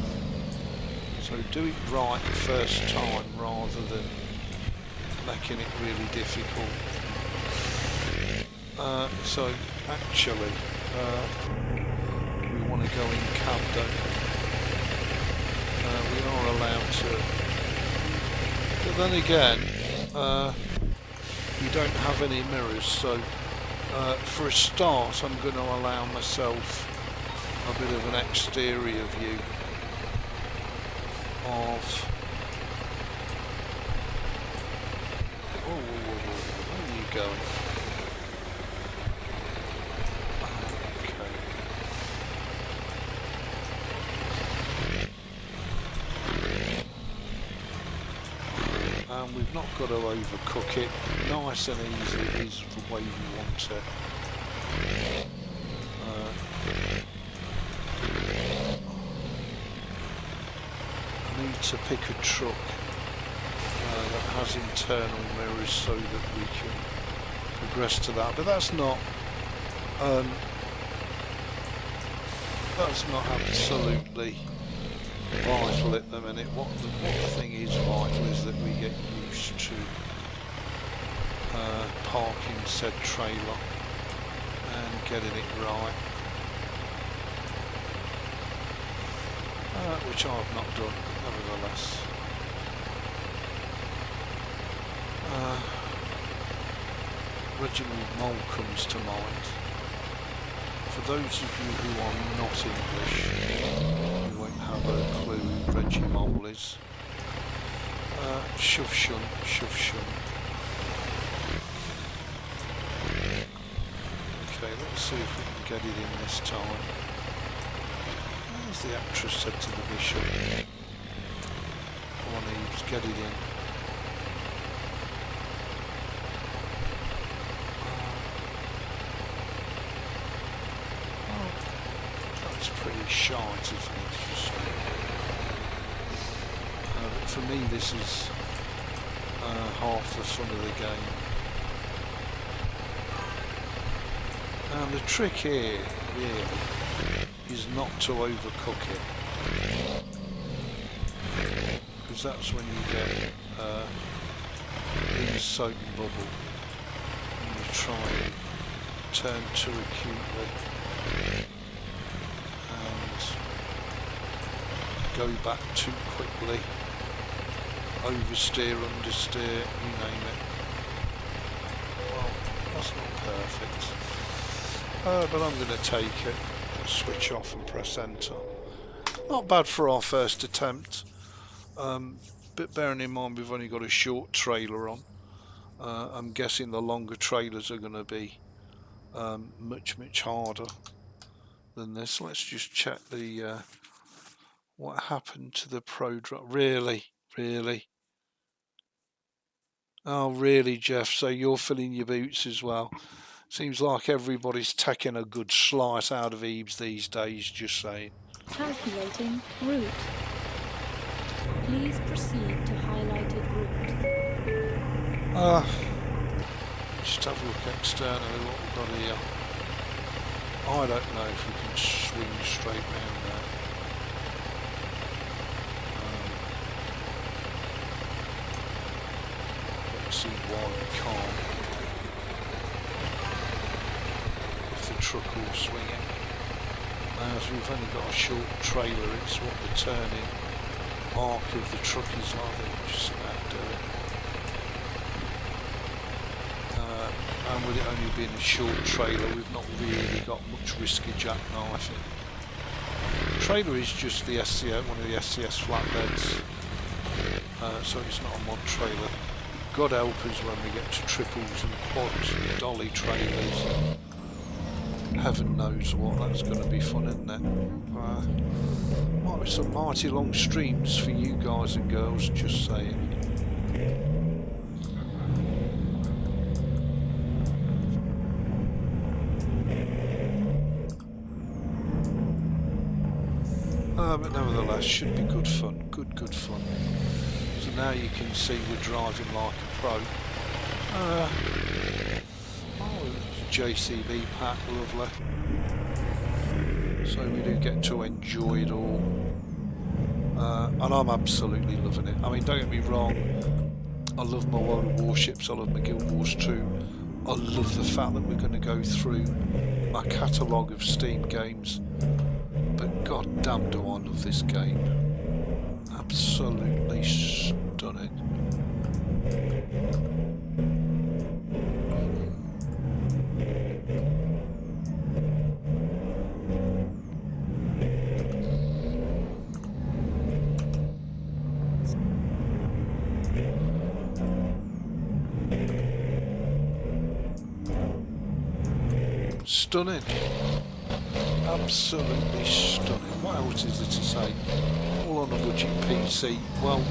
So do it right the first time rather than making it really difficult. So actually, we want to go in cab, don't we? We are allowed to. But then again, you don't have any mirrors, so for a start I'm going to allow myself a bit of an exterior view of... where are you going? And we've not got to overcook it. Nice and easy is the way we want it. I need to pick a truck that has internal mirrors so that we can progress to that. But that's not absolutely vital at the minute. What the thing is vital is that we get used to parking said trailer and getting it right, which I've not done nevertheless. Reginald Mole comes to mind. For those of you who are not English, you won't have a clue who Reggie Mole is. Shove shunt, shove shunt. Okay, let's see if we can get it in this time. As the actress said to the bishop, come on Ebeez, get it in. That's pretty shite, isn't it? Just, but for me this is half the fun of the game. And the trick here, really, is not to overcook it, because that's when you get in soap and bubble, and you try and turn too acutely and go back too quickly, oversteer, understeer, you name it. Well, that's not perfect. But I'm going to take it, switch off and press enter. Not bad for our first attempt. But bearing in mind we've only got a short trailer on, I'm guessing the longer trailers are going to be much harder than this. Let's just check the what happened to the Pro Drop. Really? Oh really, Jeff, so you're filling your boots as well? Seems like everybody's taking a good slice out of Ebeez these days, just saying. Calculating route. Please proceed to highlighted route. Just have a look externally what we've got here. I don't know if we can swing straight round there. I don't see why we can't. If the truck will swing it. As we've only got a short trailer, it's what the turning arc of the truck is like. Just about do it. And with it only being a short trailer, we've not really got much risky jackknifing. The trailer is just the SCS, one of the SCS flatbeds, so it's not a mod trailer. God help us when we get to triples and quads and dolly trailers. Heaven knows what, that's going to be fun, isn't it? Might be some mighty long streams for you guys and girls, just saying. But nevertheless, should be good fun, good fun. So now you can see we're driving like a pro. JCB pack, lovely. So we do get to enjoy it all. And I'm absolutely loving it. I mean, don't get me wrong, I love my World of Warships, I love my Guild Wars 2. I love the fact that we're going to go through my catalogue of Steam games. But god damn do I love this game. Absolutely stunning. Stunning. Absolutely stunning. What else is there to say? All on a budget PC. Well,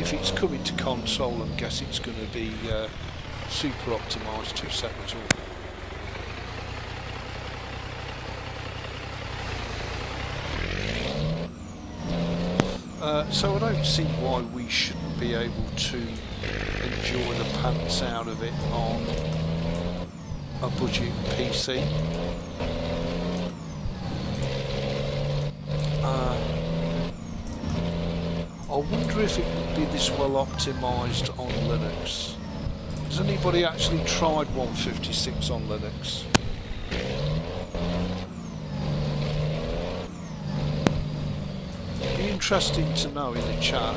if it's coming to console, I guess it's going to be super optimised to set it all. So I don't see why we shouldn't be able to enjoy the pants out of it on a budget PC. I wonder if it would be this well optimised on Linux. Has anybody actually tried 156 on Linux? It'd be interesting to know in the chat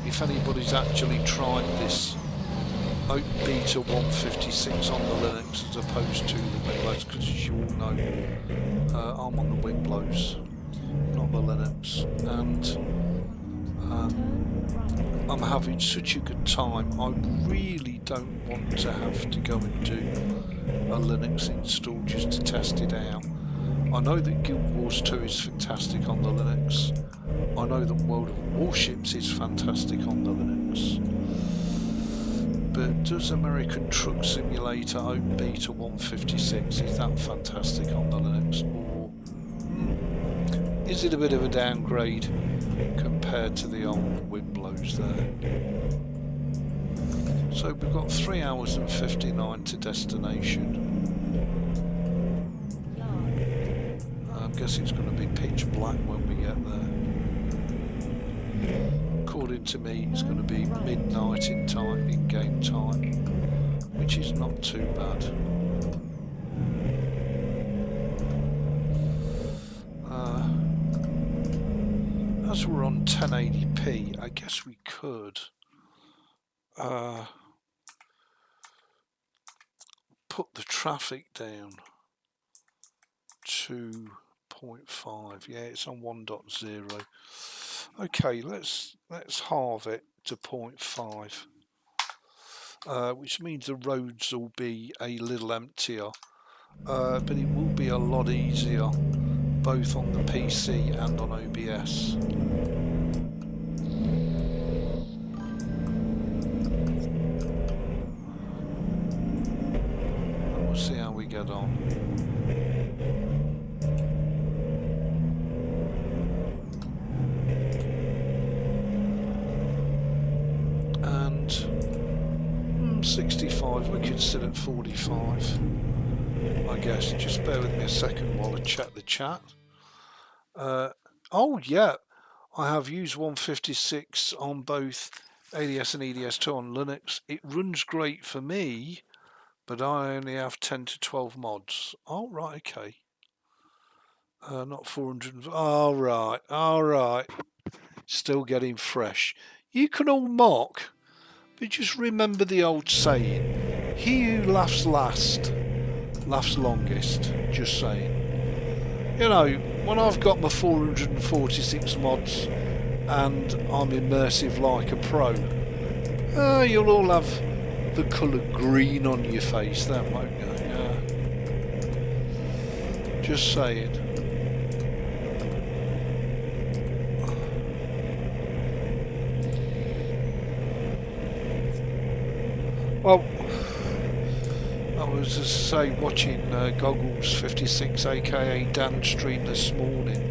if anybody's actually tried this Open Beta 156 on the Linux as opposed to the Windows, because as you all know, I'm on the Windows, not the Linux, and I'm having such a good time. I really don't want to have to go and do a Linux install just to test it out. I know that Guild Wars 2 is fantastic on the Linux. I know that World of Warships is fantastic on the Linux. But does American Truck Simulator Open Beta 156, is that fantastic on the Linux? Or is it a bit of a downgrade compared to the old Windows there? So we've got 3 hours and 59 to destination. I'm guessing it's going to be pitch black when we get there. According to me, it's going to be midnight in game time, which is not too bad. As we're on 1080p, I guess we could put the traffic down to 0.5. Yeah, it's on 1.0. Okay, let's halve it to 0.5, which means the roads will be a little emptier, but it will be a lot easier both on the PC and on OBS. And we'll see how we get on. And 65, we could sit at 45, I guess. Just bear with me a second while I check the chat. Oh yeah, I have used 156 on both ADS and EDS2 on Linux. It runs great for me, but I only have 10 to 12 mods. Oh right, okay. Not 400. All right. Still getting fresh. You can all mock, but just remember the old saying: he who laughs last laughs longest. Just saying. You know, when I've got my 446 mods and I'm immersive like a pro, you'll all have the colour green on your face then, won't you? Yeah. Just saying. Well, I was, as I say, watching Goggles 56 aka Dan stream this morning,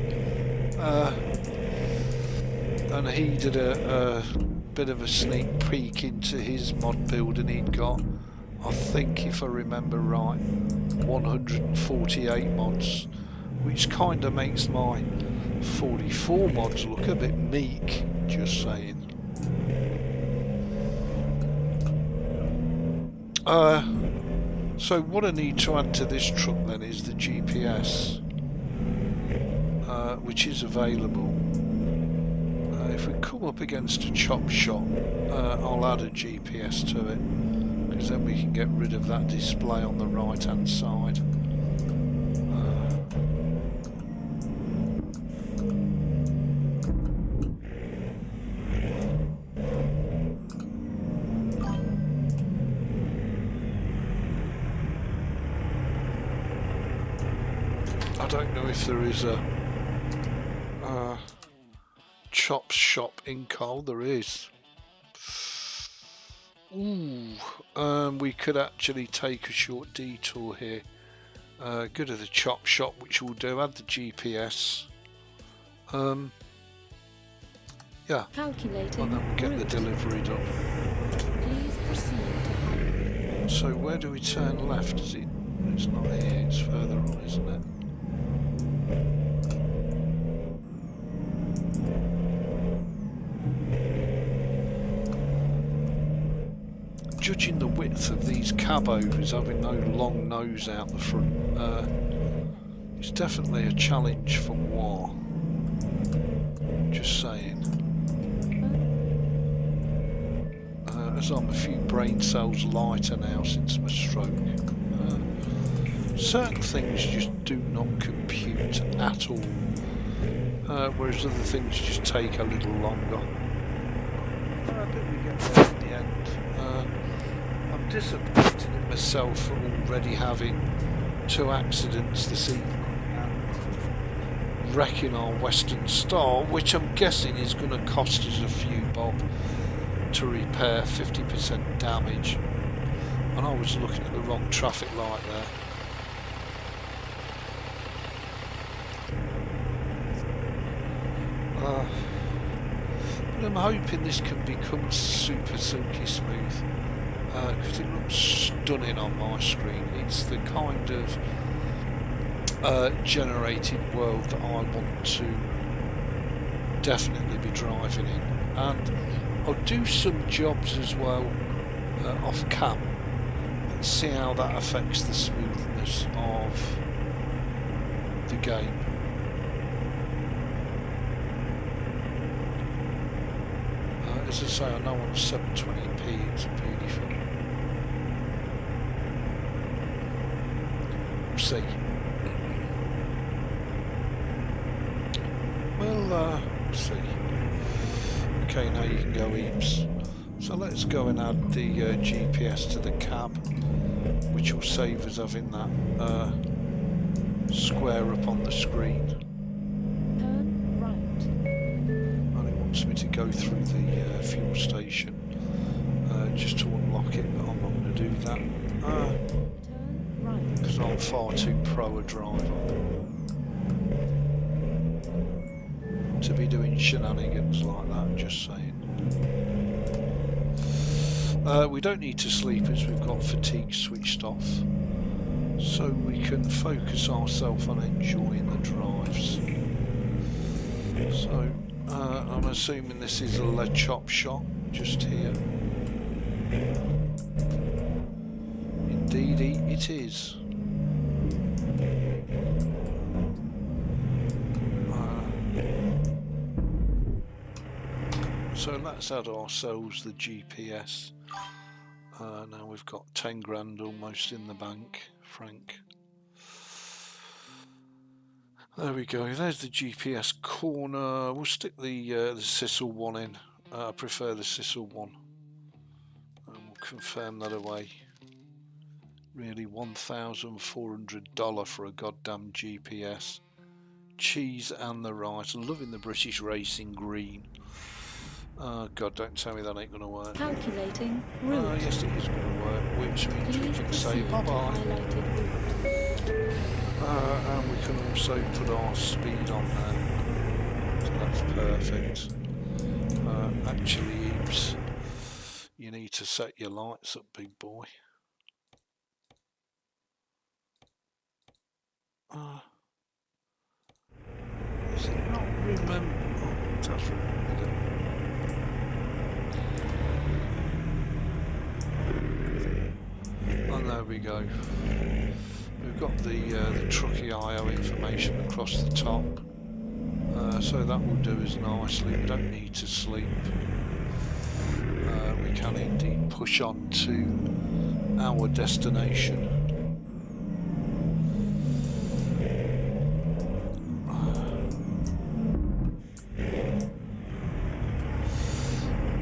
and he did a bit of a sneak peek into his mod build, and he'd got, I think if I remember right, 148 mods, which kind of makes my 44 mods look a bit meek, just saying. So what I need to add to this truck then is the GPS, which is available. If we come up against a chop shop, I'll add a GPS to it, because then we can get rid of that display on the right hand side. I don't know if there is a chop shop in Cole. There is. Ooh, we could actually take a short detour here. Go to the chop shop, which we'll do. Add the GPS. Yeah. Calculating. And then we'll get the delivery done. Please proceed to So where do we turn left? Is it? It's not here. It's further on, isn't it? Judging the width of these cab overs having no long nose out the front, it's definitely a challenge for moi. Just saying. As I'm a few brain cells lighter now since my stroke, certain things just do not compute at all, whereas other things just take a little longer. I think we get there in the end. I'm disappointed in myself for already having 2 accidents this evening and wrecking our Western Star, which I'm guessing is going to cost us a few bob to repair, 50% damage. And I was looking at the wrong traffic light there. But I'm hoping this can become super silky smooth, because it looks stunning on my screen. It's the kind of generated world that I want to definitely be driving in, and I'll do some jobs as well off cam and see how that affects the smoothness of the game. As I say, I know on 720p it's beautiful. We'll see. we'll see. Okay, now you can go Ebeez. So let's go and add the GPS to the cab, which will save us having that square up on the screen. Turn right. And it wants me to go through the fuel station just to unlock it, but I'm not going to do that. Turn right. Because I'm far too pro a driver to be doing shenanigans like that, just saying. We don't need to sleep as we've got fatigue switched off, so we can focus ourselves on enjoying the drives. So I'm assuming this is a Le Chop shop just here. Indeed it is. So let's add ourselves the GPS. Now we've got 10 grand almost in the bank, franc. There we go, there's the GPS corner. We'll stick the Sissel one in. I prefer the Sissel one. And we'll confirm that away. Really $1,400 for a goddamn GPS. Cheese and the rice. I'm loving the British Racing green. Oh God, don't tell me that ain't going to work. Calculating route. Yes, it is going to work, which means we can say bye-bye. And we can also put our speed on there. So that's perfect. Actually, Ebeez, you need to set your lights up, big boy. Is it not remember? Oh, it has remembered it. And there we go. We've got the trucky IO information across the top, so that will do us nicely. We don't need to sleep. We can indeed push on to our destination.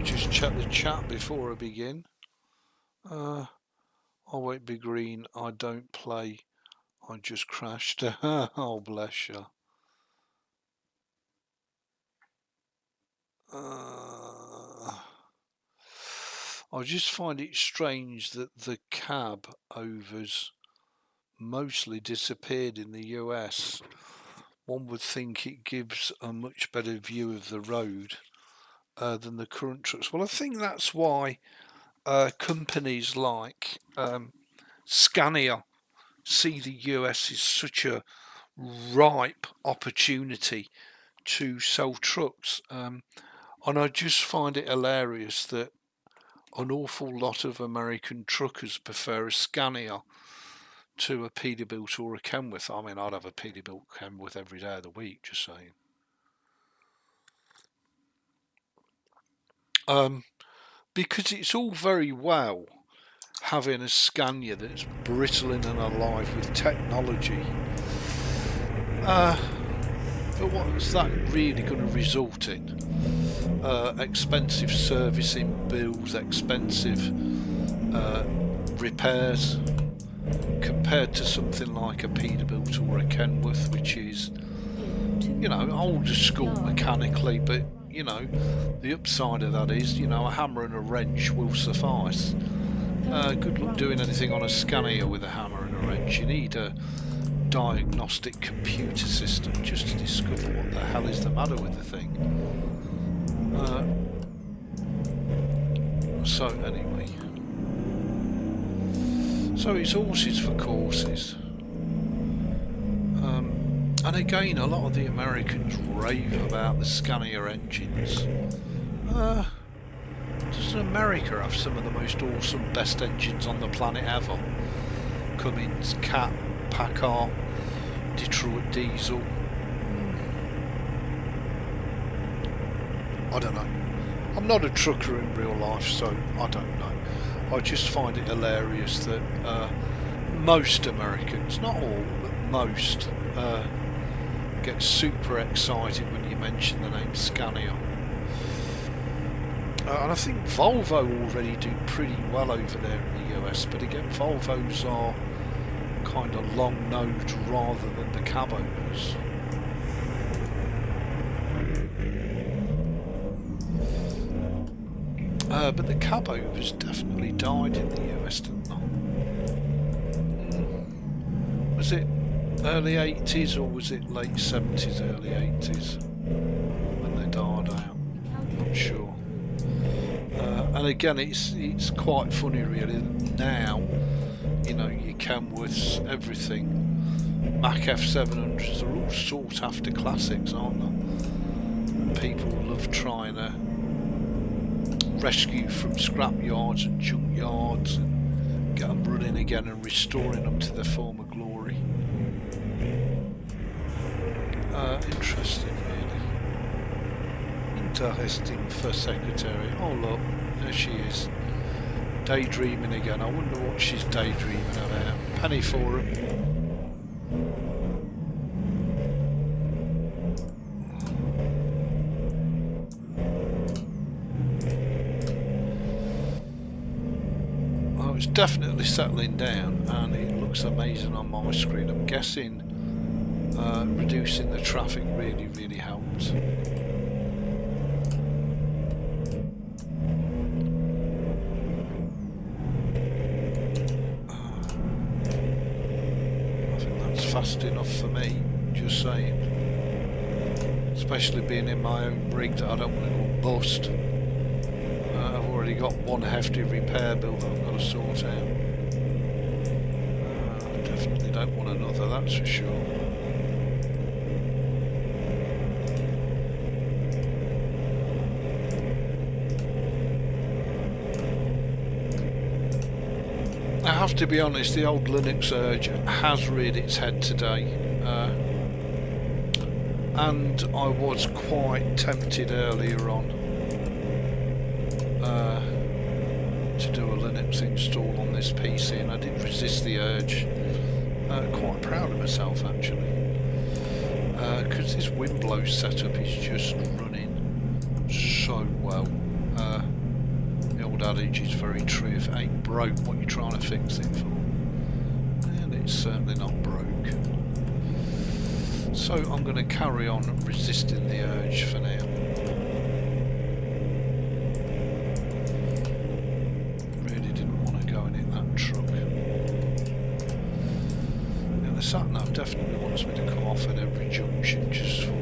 Just check the chat before I begin. Oh wait, Big Green, I don't play, I just crashed. Oh bless you. I just find it strange that the cab overs mostly disappeared in the US. One would think it gives a much better view of the road than the current trucks. Well, I think that's why companies like Scania see the US as such a ripe opportunity to sell trucks, and I just find it hilarious that an awful lot of American truckers prefer a Scania to a Peterbilt or a Kenworth. I mean, I'd have a Peterbilt Kenworth every day of the week, just saying. Because it's all very well having a Scania that's bristling and alive with technology, but what's that really going to result in? Expensive servicing bills, expensive repairs, compared to something like a Peterbilt or a Kenworth, which is, you know, older school mechanically, but you know, the upside of that is, you know, a hammer and a wrench will suffice. Good luck doing anything on a Scania with a hammer and a wrench. You need a diagnostic computer system just to discover what the hell is the matter with the thing. So anyway, so it's horses for courses. And again, a lot of the Americans rave about the Scania engines. Doesn't America have some of the most awesome, best engines on the planet ever? Cummins, Cat, Packard, Detroit Diesel. I don't know. I'm not a trucker in real life, so I don't know. I just find it hilarious that most Americans, not all, but most, get super excited when you mention the name Scania. And I think Volvo already do pretty well over there in the US, but again, Volvos are kind of long-nosed rather than the cabos. But the cabos definitely died in the US, didn't they? Was it early 80s or was it late 70s, early 80s when they died out? I'm not sure. And again, it's quite funny really. Now, you know, your Kenworths, everything, Mac F700s, they're all sought after classics, aren't they? And people love trying to rescue from scrap yards and junk yards and get them running again and restoring them to their former glory. Interesting, really. Interesting for secretary. Oh look, there she is. Daydreaming again. I wonder what she's daydreaming about. Penny for him. Oh, it's definitely settling down and it looks amazing on my screen. I'm guessing reducing the traffic really helped. Fast enough for me, just saying. Especially being in my own rig that I don't want to go bust. I've already got one hefty repair bill that I've got to sort out. I definitely don't want another, that's for sure. I have to be honest, the old Linux urge has reared its head today, and I was quite tempted earlier on to do a Linux install on this PC, and I did resist the urge. Quite proud of myself actually, because this Windblow setup is just running so well. Adage is very true. If it ain't broke, what you're trying to fix it for? And it's certainly not broke. So I'm going to carry on resisting the urge for now. Really didn't want to go in it, that truck. Now the sat-nav definitely wants me to come off at every junction just for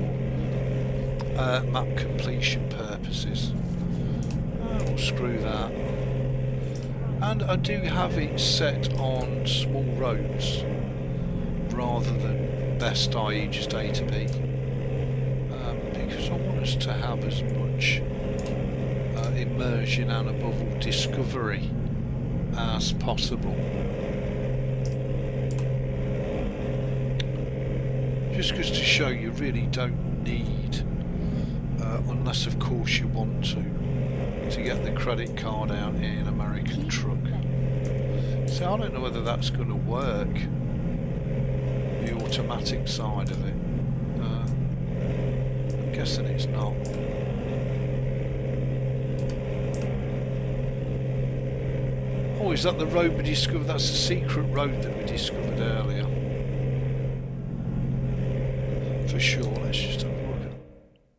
map completion purposes. We'll screw that. And I do have it set on small roads rather than best, i.e. just A to B, because I want us to have as much immersion and above all discovery as possible. Just because to show you really don't need, unless of course you want to get the credit card out in an American truck. So I don't know whether that's going to work, the automatic side of it. I'm guessing it's not. Oh, is that the road we discovered? That's the secret road that we discovered earlier. For sure, let's just have a look at.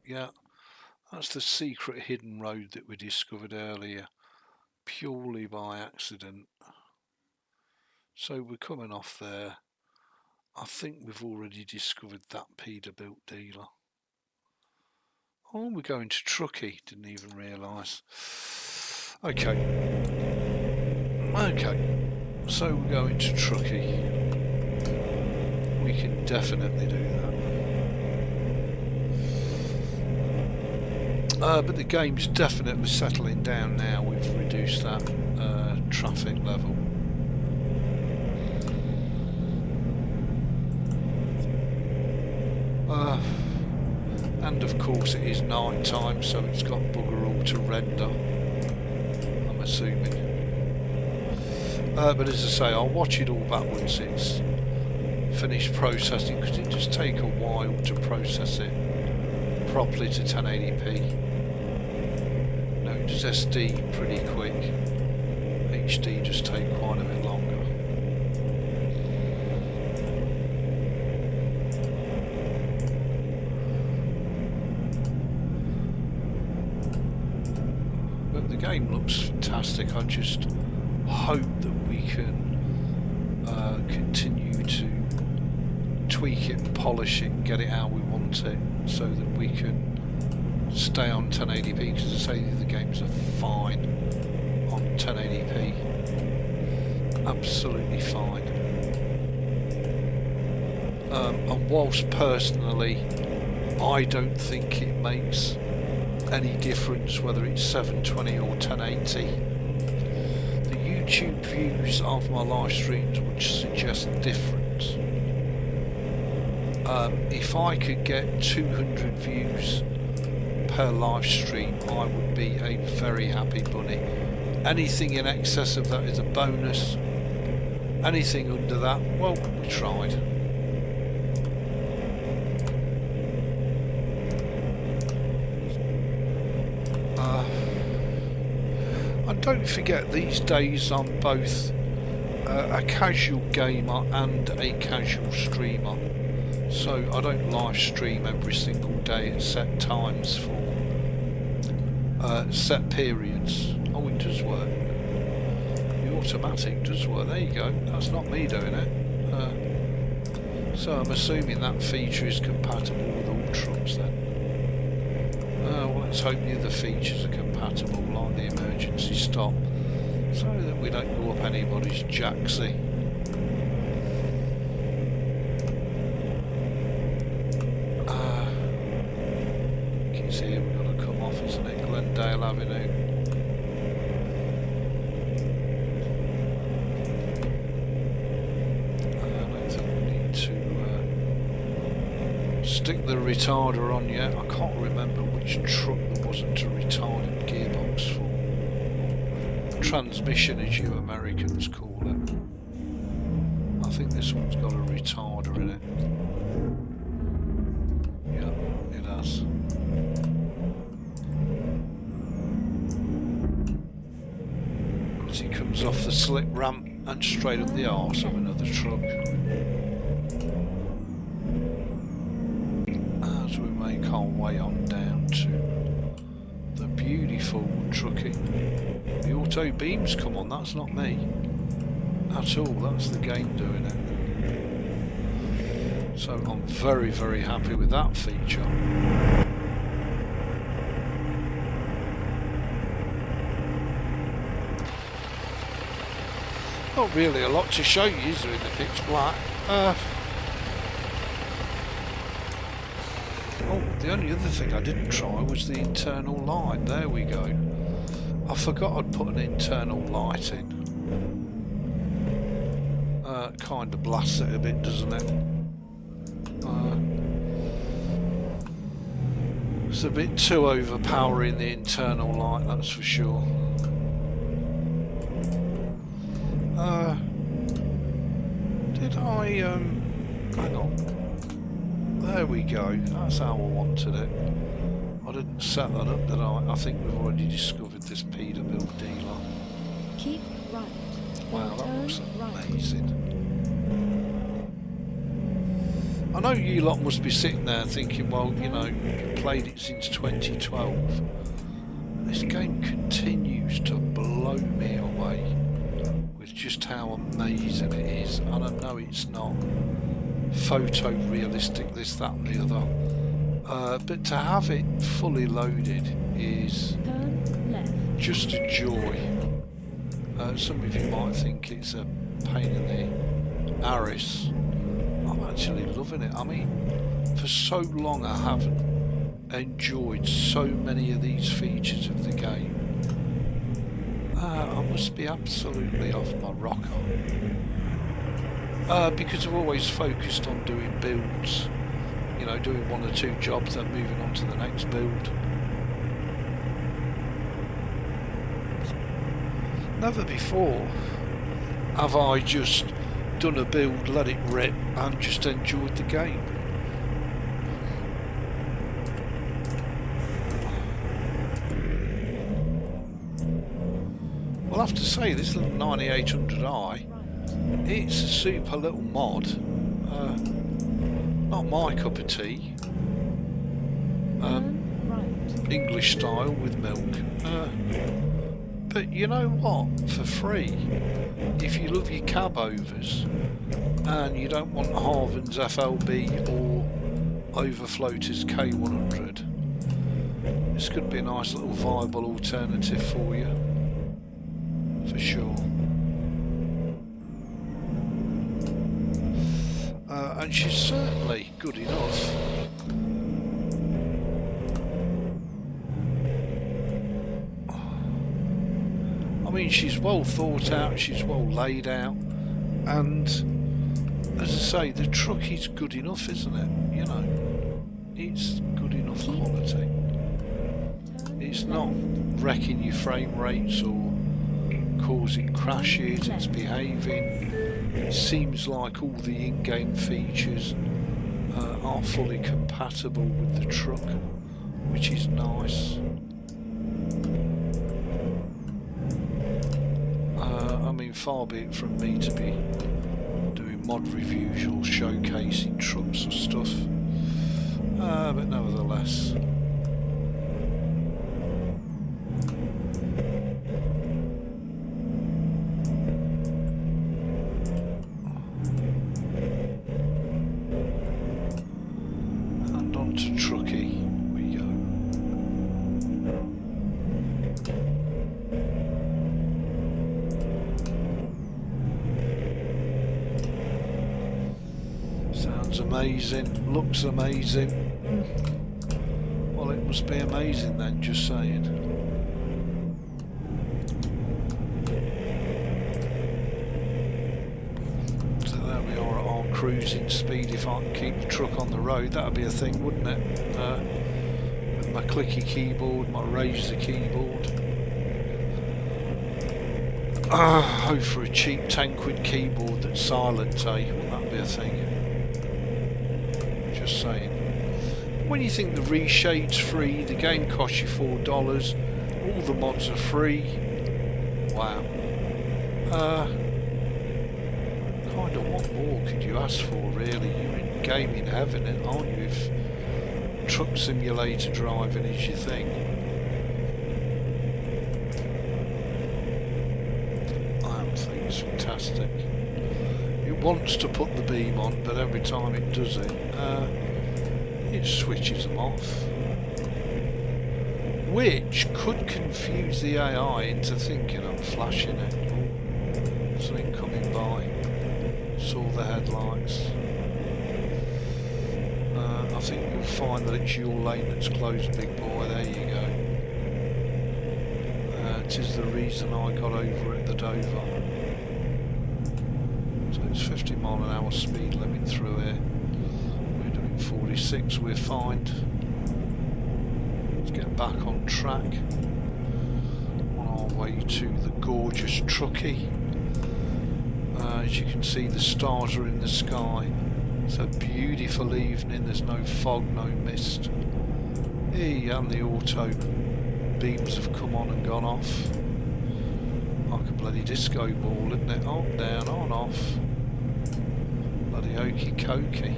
Yeah. That's the secret hidden road that we discovered earlier, purely by accident. So we're coming off there. I think we've already discovered that Peterbilt dealer. Oh, we're going to Truckee, didn't even realise. Okay. Okay, so we're going to Truckee. We can definitely do that. But the game's definitely settling down now. We've reduced that traffic level. And of course it is night time, so it's got bugger all to render, I'm assuming. But as I say, I'll watch it all back once it's finish processing, because it does take a while to process it properly to 1080p. No, it does SD pretty quick. HD just take quite a bit longer. But the game looks fantastic. I just hope that we can continue to tweak it and polish it and get it how we want it, so that we can stay on 1080p, because I say the games are fine on 1080p, absolutely fine. And whilst personally I don't think it makes any difference whether it's 720 or 1080, the YouTube views of my live streams would suggest difference. If I could get 200 views per live stream, I would be a very happy bunny. Anything in excess of that is a bonus. Anything under that, well, we tried. And don't forget, these days I'm both a casual gamer and a casual streamer. So I don't live stream every single day at set times for set periods. Oh, it does work. The automatic does work. There you go. That's not me doing it. So I'm assuming that feature is compatible with all trucks then. Well, let's hope the other features are compatible, like the emergency stop, so that we don't go up anybody's jacksie. Here we've got to come off, isn't it? Glendale Avenue. I don't think we need to stick the retarder on yet. I can't remember which truck there wasn't a retarded gearbox for. Transmission, as you Americans call it. I think this one's got a retarder in it. Yeah, it has. He comes off the slip ramp and straight up the arse of another truck. As we make our way on down to the beautiful trucking. The auto beams come on, that's not me at all, that's the game doing it. So I'm very, very happy with that feature. Not really a lot to show you, is there, in the pitch black? Oh, the only other thing I didn't try was the internal light. There we go. I forgot I'd put an internal light in. Kind of blasts it a bit, doesn't it? It's a bit too overpowering, the internal light, that's for sure. Did I, hang on, there we go, that's how I wanted it. I didn't set that up, did I? I think we've already discovered this Peterbilt dealer. Keep right. Wow, that looks right. amazing. I know you lot must be sitting there thinking, well, you know, you've played it since 2012. This game continues to blow me away with just how amazing it is. And I know it's not photorealistic, this, that and the other. But to have it fully loaded is just a joy. Some of you might think it's a pain in the arse. I'm actually loving it. I mean, for so long I haven't enjoyed so many of these features of the game. I must be absolutely off my rocker. Because I've always focused on doing builds. You know, doing one or two jobs, then moving on to the next build. Never before have I just done a build, let it rip, and just enjoyed the game. Well, I have to say, this little 9800i, it's a super little mod. Not my cup of tea. English style with milk. But you know what? For free, if you love your cab overs and you don't want Harvan's FLB or Overfloater's K100, this could be a nice little viable alternative for you, for sure. And she's certainly good enough. I mean, she's well thought out, she's well laid out, and as I say, the truck is good enough, isn't it? You know, it's good enough quality. It's not wrecking your frame rates or causing crashes, it's behaving. It seems like all the in-game features are fully compatible with the truck, which is nice. I mean, far be it from me to be doing mod reviews or showcasing trucks or stuff, but nevertheless. And on to Truckee we go. Sounds amazing, looks amazing. Well, it must be amazing then, just saying. So there we are at our cruising speed. If I can keep the truck on the road, that'd be a thing, wouldn't it? With my clicky keyboard, my Razer keyboard. Oh, for a cheap £10 keyboard that's silent, wouldn't that be a thing? Just saying. When you think the reshade's free, the game costs you $4, all the mods are free. Wow. Kind of what more could you ask for, really? You're in gaming heaven, aren't you? If truck simulator driving is your thing. I think it's fantastic. It wants to put the beam on, but every time it does it, it switches them off, which could confuse the AI into thinking I'm flashing it. Oh, something coming by. Saw the headlights. I think you'll find that it's your lane that's closed, big boy. There you go. It is the reason I got over at the Dover. So it's 50 mile an hour speed limit through here. 46, we're fine. Let's get back on track on our way to the gorgeous Truckee. As you can see, the stars are in the sky. It's a beautiful evening, there's no fog, no mist. Hey, and the auto beams have come on and gone off. Like a bloody disco ball, isn't it? On, down, on, off. Bloody okey cokey.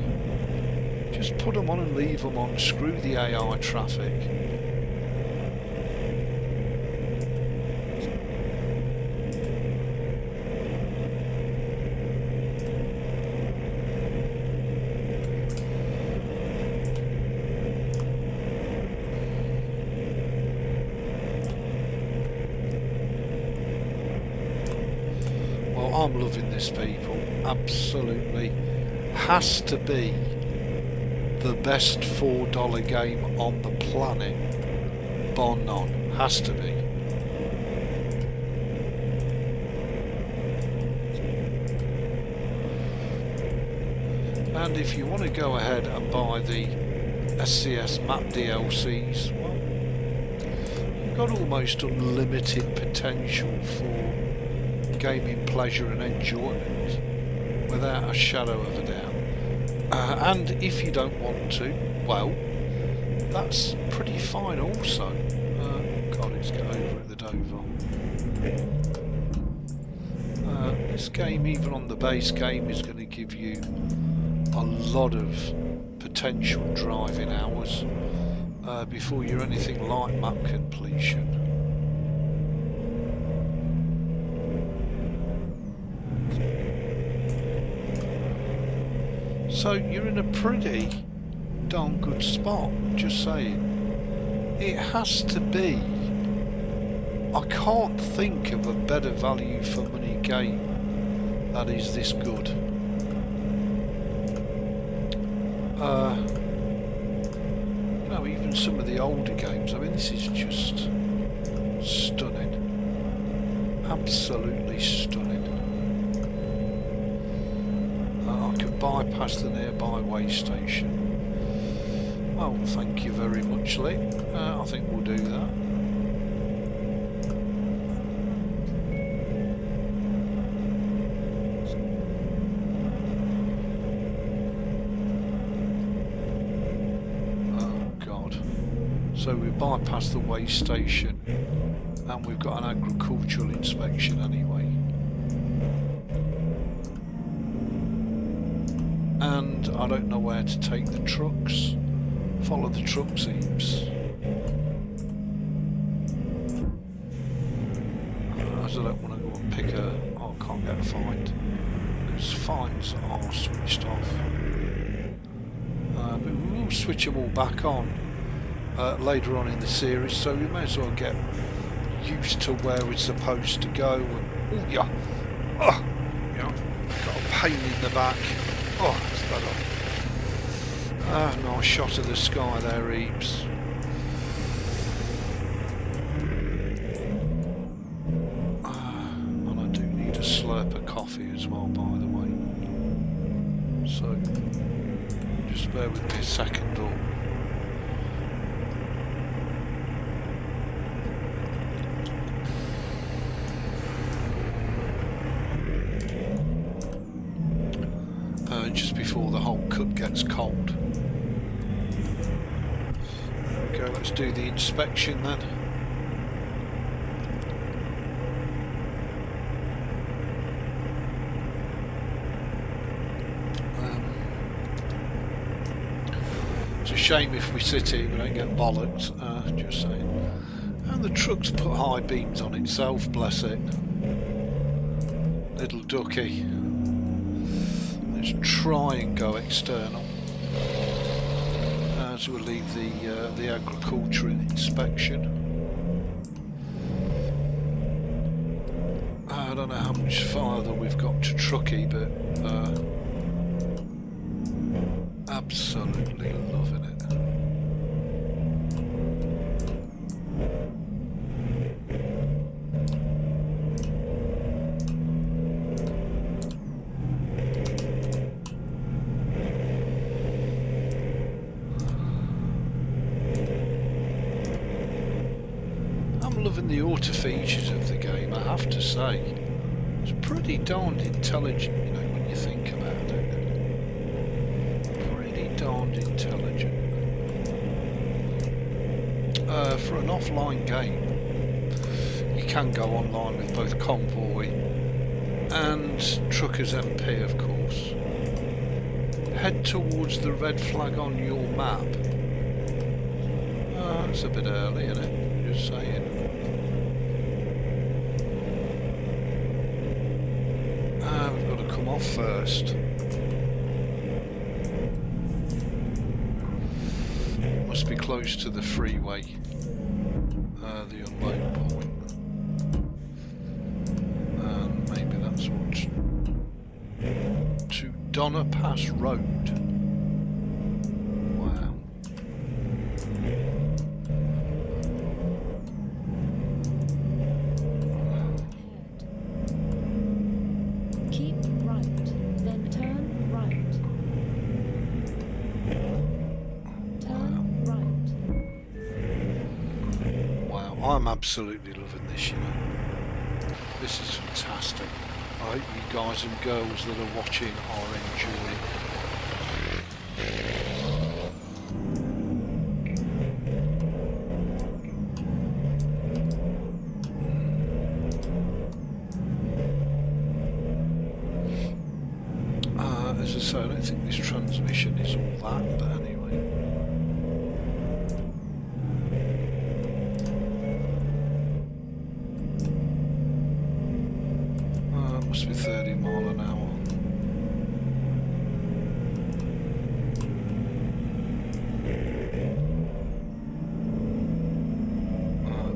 Just put them on and leave them on, screw the AI traffic. Well, I'm loving this, people. Absolutely. Has to be the best $4 game on the planet, bar none. Has to be. And if you want to go ahead and buy the SCS map DLCs, well, you've got almost unlimited potential for gaming pleasure and enjoyment. without a shadow of a doubt. And if you don't want to, well, that's pretty fine also. God, let's get over at the Dover. This game, even on the base game, is going to give you a lot of potential driving hours before you're anything like map completion. So you're in a pretty darn good spot, just saying. It has to be. I can't think of a better value for money game that is this good. You know, even some of the older games, I mean, this is just stunning. Absolutely stunning. I could bypass the nearby way station. Well, thank you very much, Lee. I think we'll do that. So we bypassed the way station and we've got an agricultural inspection anyway. And I don't know where to take the trucks. Follow the truck seems. As I don't want to go and pick a... Oh, I can't get a find. Because fines are switched off. But we will switch them all back on. Later on in the series, so we may as well get used to where we're supposed to go. And, oh yeah, oh, yeah, got a pain in the back. Oh, that's better. Nice shot of the sky there, Ebeez. And I do need a slurp of coffee as well, by the way. So just bear with me a second, or. Just before the whole cup gets cold. Okay, let's do the inspection then. It's a shame if we sit here we don't get bollocked, just saying. And the truck's put high beams on itself, bless it. Little ducky. Let's try and go external as we'll leave the agricultural inspection. I don't know how much farther we've got to Truckee, but absolutely loving it. The auto features of the game, I have to say, it's pretty darned intelligent, you know, when you think about it. Pretty darned intelligent. For an offline game, you can go online with both Convoy and Truckers MP, of course. Head towards the red flag on your map. It's a bit early, isn't it? Just saying. Off first. Must be close to the freeway, the unload point, and maybe that's what. To Donna Pass Road. Wow. I'm absolutely loving this, you know. This is fantastic. I hope you guys and girls that are watching are enjoying. As I say, I don't think this transmission is all that, but anyway. It must be 30 mile an hour.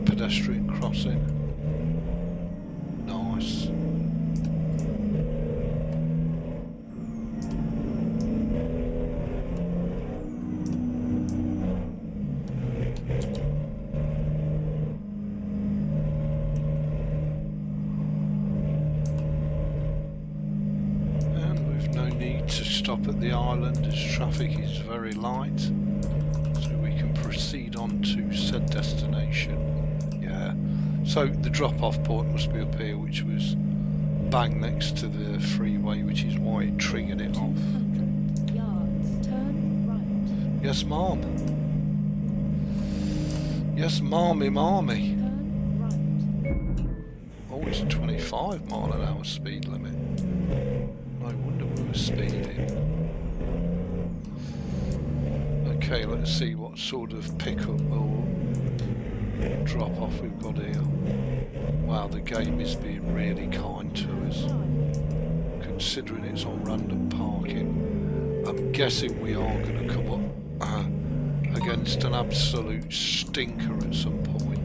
Pedestrian crossing. Nice. Stop at the island as traffic is very light, so we can proceed on to said destination. Yeah, so the drop-off point must be up here, which was bang next to the freeway, which is why it triggered it off. 200 yards, turn right. Yes, ma'am. Yes, marmy. Turn right. Oh, it's 25 mile an hour speed limit. No wonder we were speeding. Okay, let's see what sort of pickup or drop off we've got here. Wow, the game is being really kind to us, considering it's on random parking. I'm guessing we are going to come up against an absolute stinker at some point.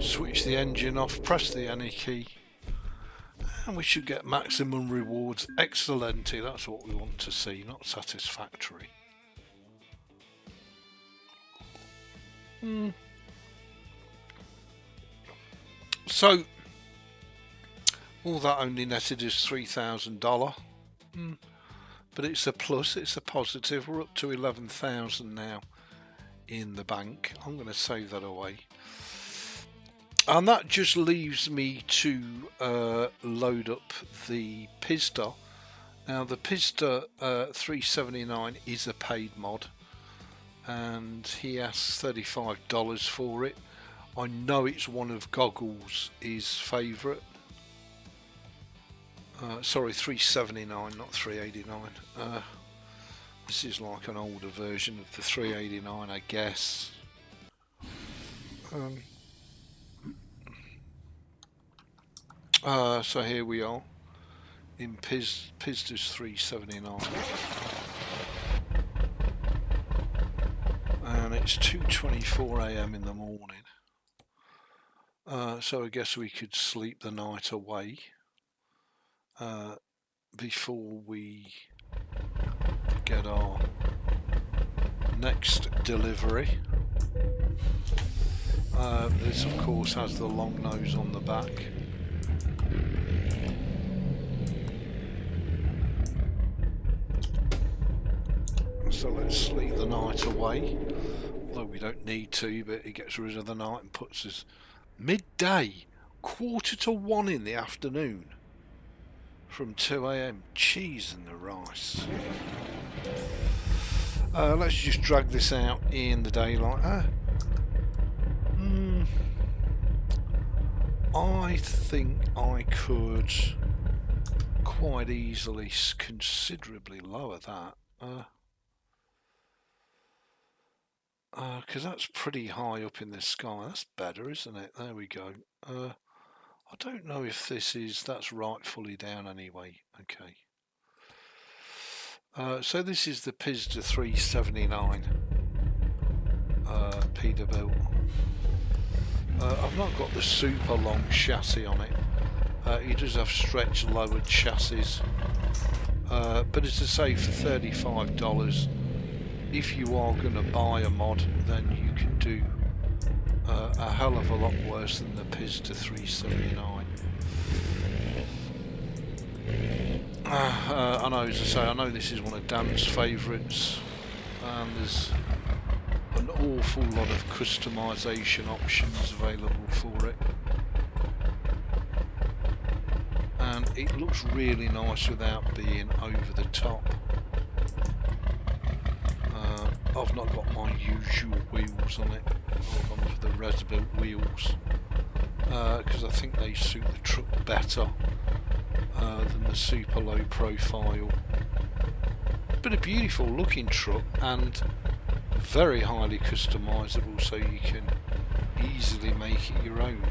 Switch the engine off, press the any key, and we should get maximum rewards. Excellente, that's what we want to see, not satisfactory. So, all that only netted is $3,000. But it's a plus, it's a positive. We're up to 11,000 now in the bank. I'm going to save that away. And that just leaves me to load up the Pizda. Now the Pizda 379 is a paid mod, and he asks $35 for it. I know it's one of Goggles' favourite. Sorry, 379, not 389. This is like an older version of the 389, I guess. So here we are in Pizda's 379, and it's 2:24 AM in the morning. So I guess we could sleep the night away before we get our next delivery. This of course has the long nose on the back. So let's sleep the night away, although we don't need to, but it gets rid of the night and puts us midday, 1:45 in the afternoon from 2 AM. Cheese and the rice. Let's just drag this out in the daylight. I think I could quite easily considerably lower that. Because that's pretty high up in the sky. That's better, isn't it? There we go. I don't know if that's rightfully down anyway. Okay. So this is the Pizda 379 Peterbilt. I've not got the super long chassis on it. He does have stretch lowered chassis. But as I say, for $35, if you are going to buy a mod, then you can do a hell of a lot worse than the Pizda 379. I know, as I say, I know this is one of Dan's favourites, and there's an awful lot of customisation options available for it, and it looks really nice without being over the top. I've not got my usual wheels on it. I've gone for the res-built wheels because I think they suit the truck better than the super low profile. But a beautiful looking truck and very highly customizable, so you can easily make it your own.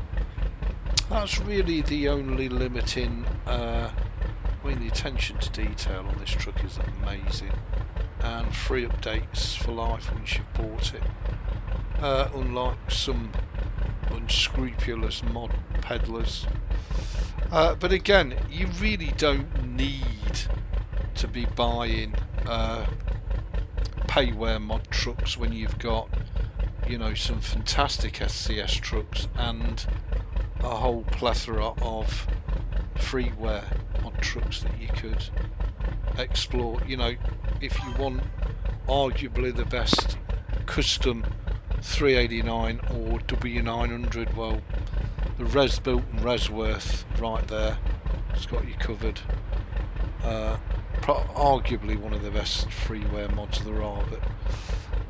That's really the only limiting. I mean, the attention to detail on this truck is amazing, and free updates for life once you've bought it, unlike some unscrupulous mod peddlers. But again, you really don't need to be buying payware mod trucks when you've got, you know, some fantastic SCS trucks and a whole plethora of freeware mod trucks that you could explore. You know, if you want arguably the best custom 389 or W900, well, the res-built and res-worth right there, it's got you covered. Arguably one of the best freeware mods there are, but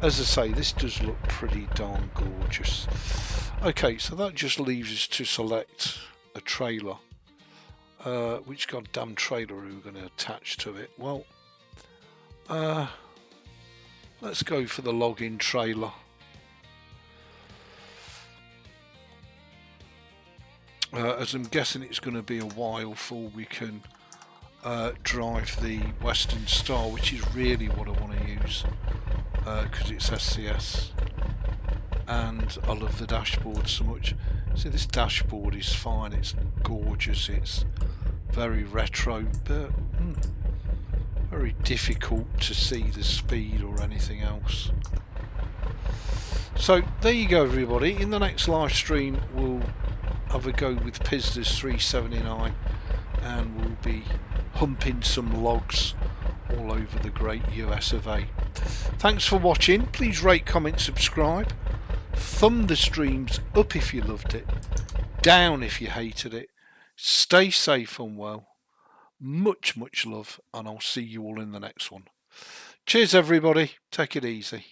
as I say, this does look pretty darn gorgeous. Okay, so that just leaves us to select a trailer. Which goddamn trailer are we going to attach to it? Well, let's go for the login trailer. As I'm guessing it's going to be a while before we can drive the Western Star, which is really what I want to use because it's SCS, and I love the dashboard so much. See, this dashboard is fine, it's gorgeous, it's very retro, but very difficult to see the speed or anything else. So there you go, everybody. In the next live stream we'll have a go with Pizda's 379 and we'll be humping some logs all over the great US of A. Thanks for watching. Please rate, comment, subscribe. Thumb the streams up if you loved it, down if you hated it. Stay safe and well. Much love, and I'll see you all in the next one. Cheers everybody, take it easy.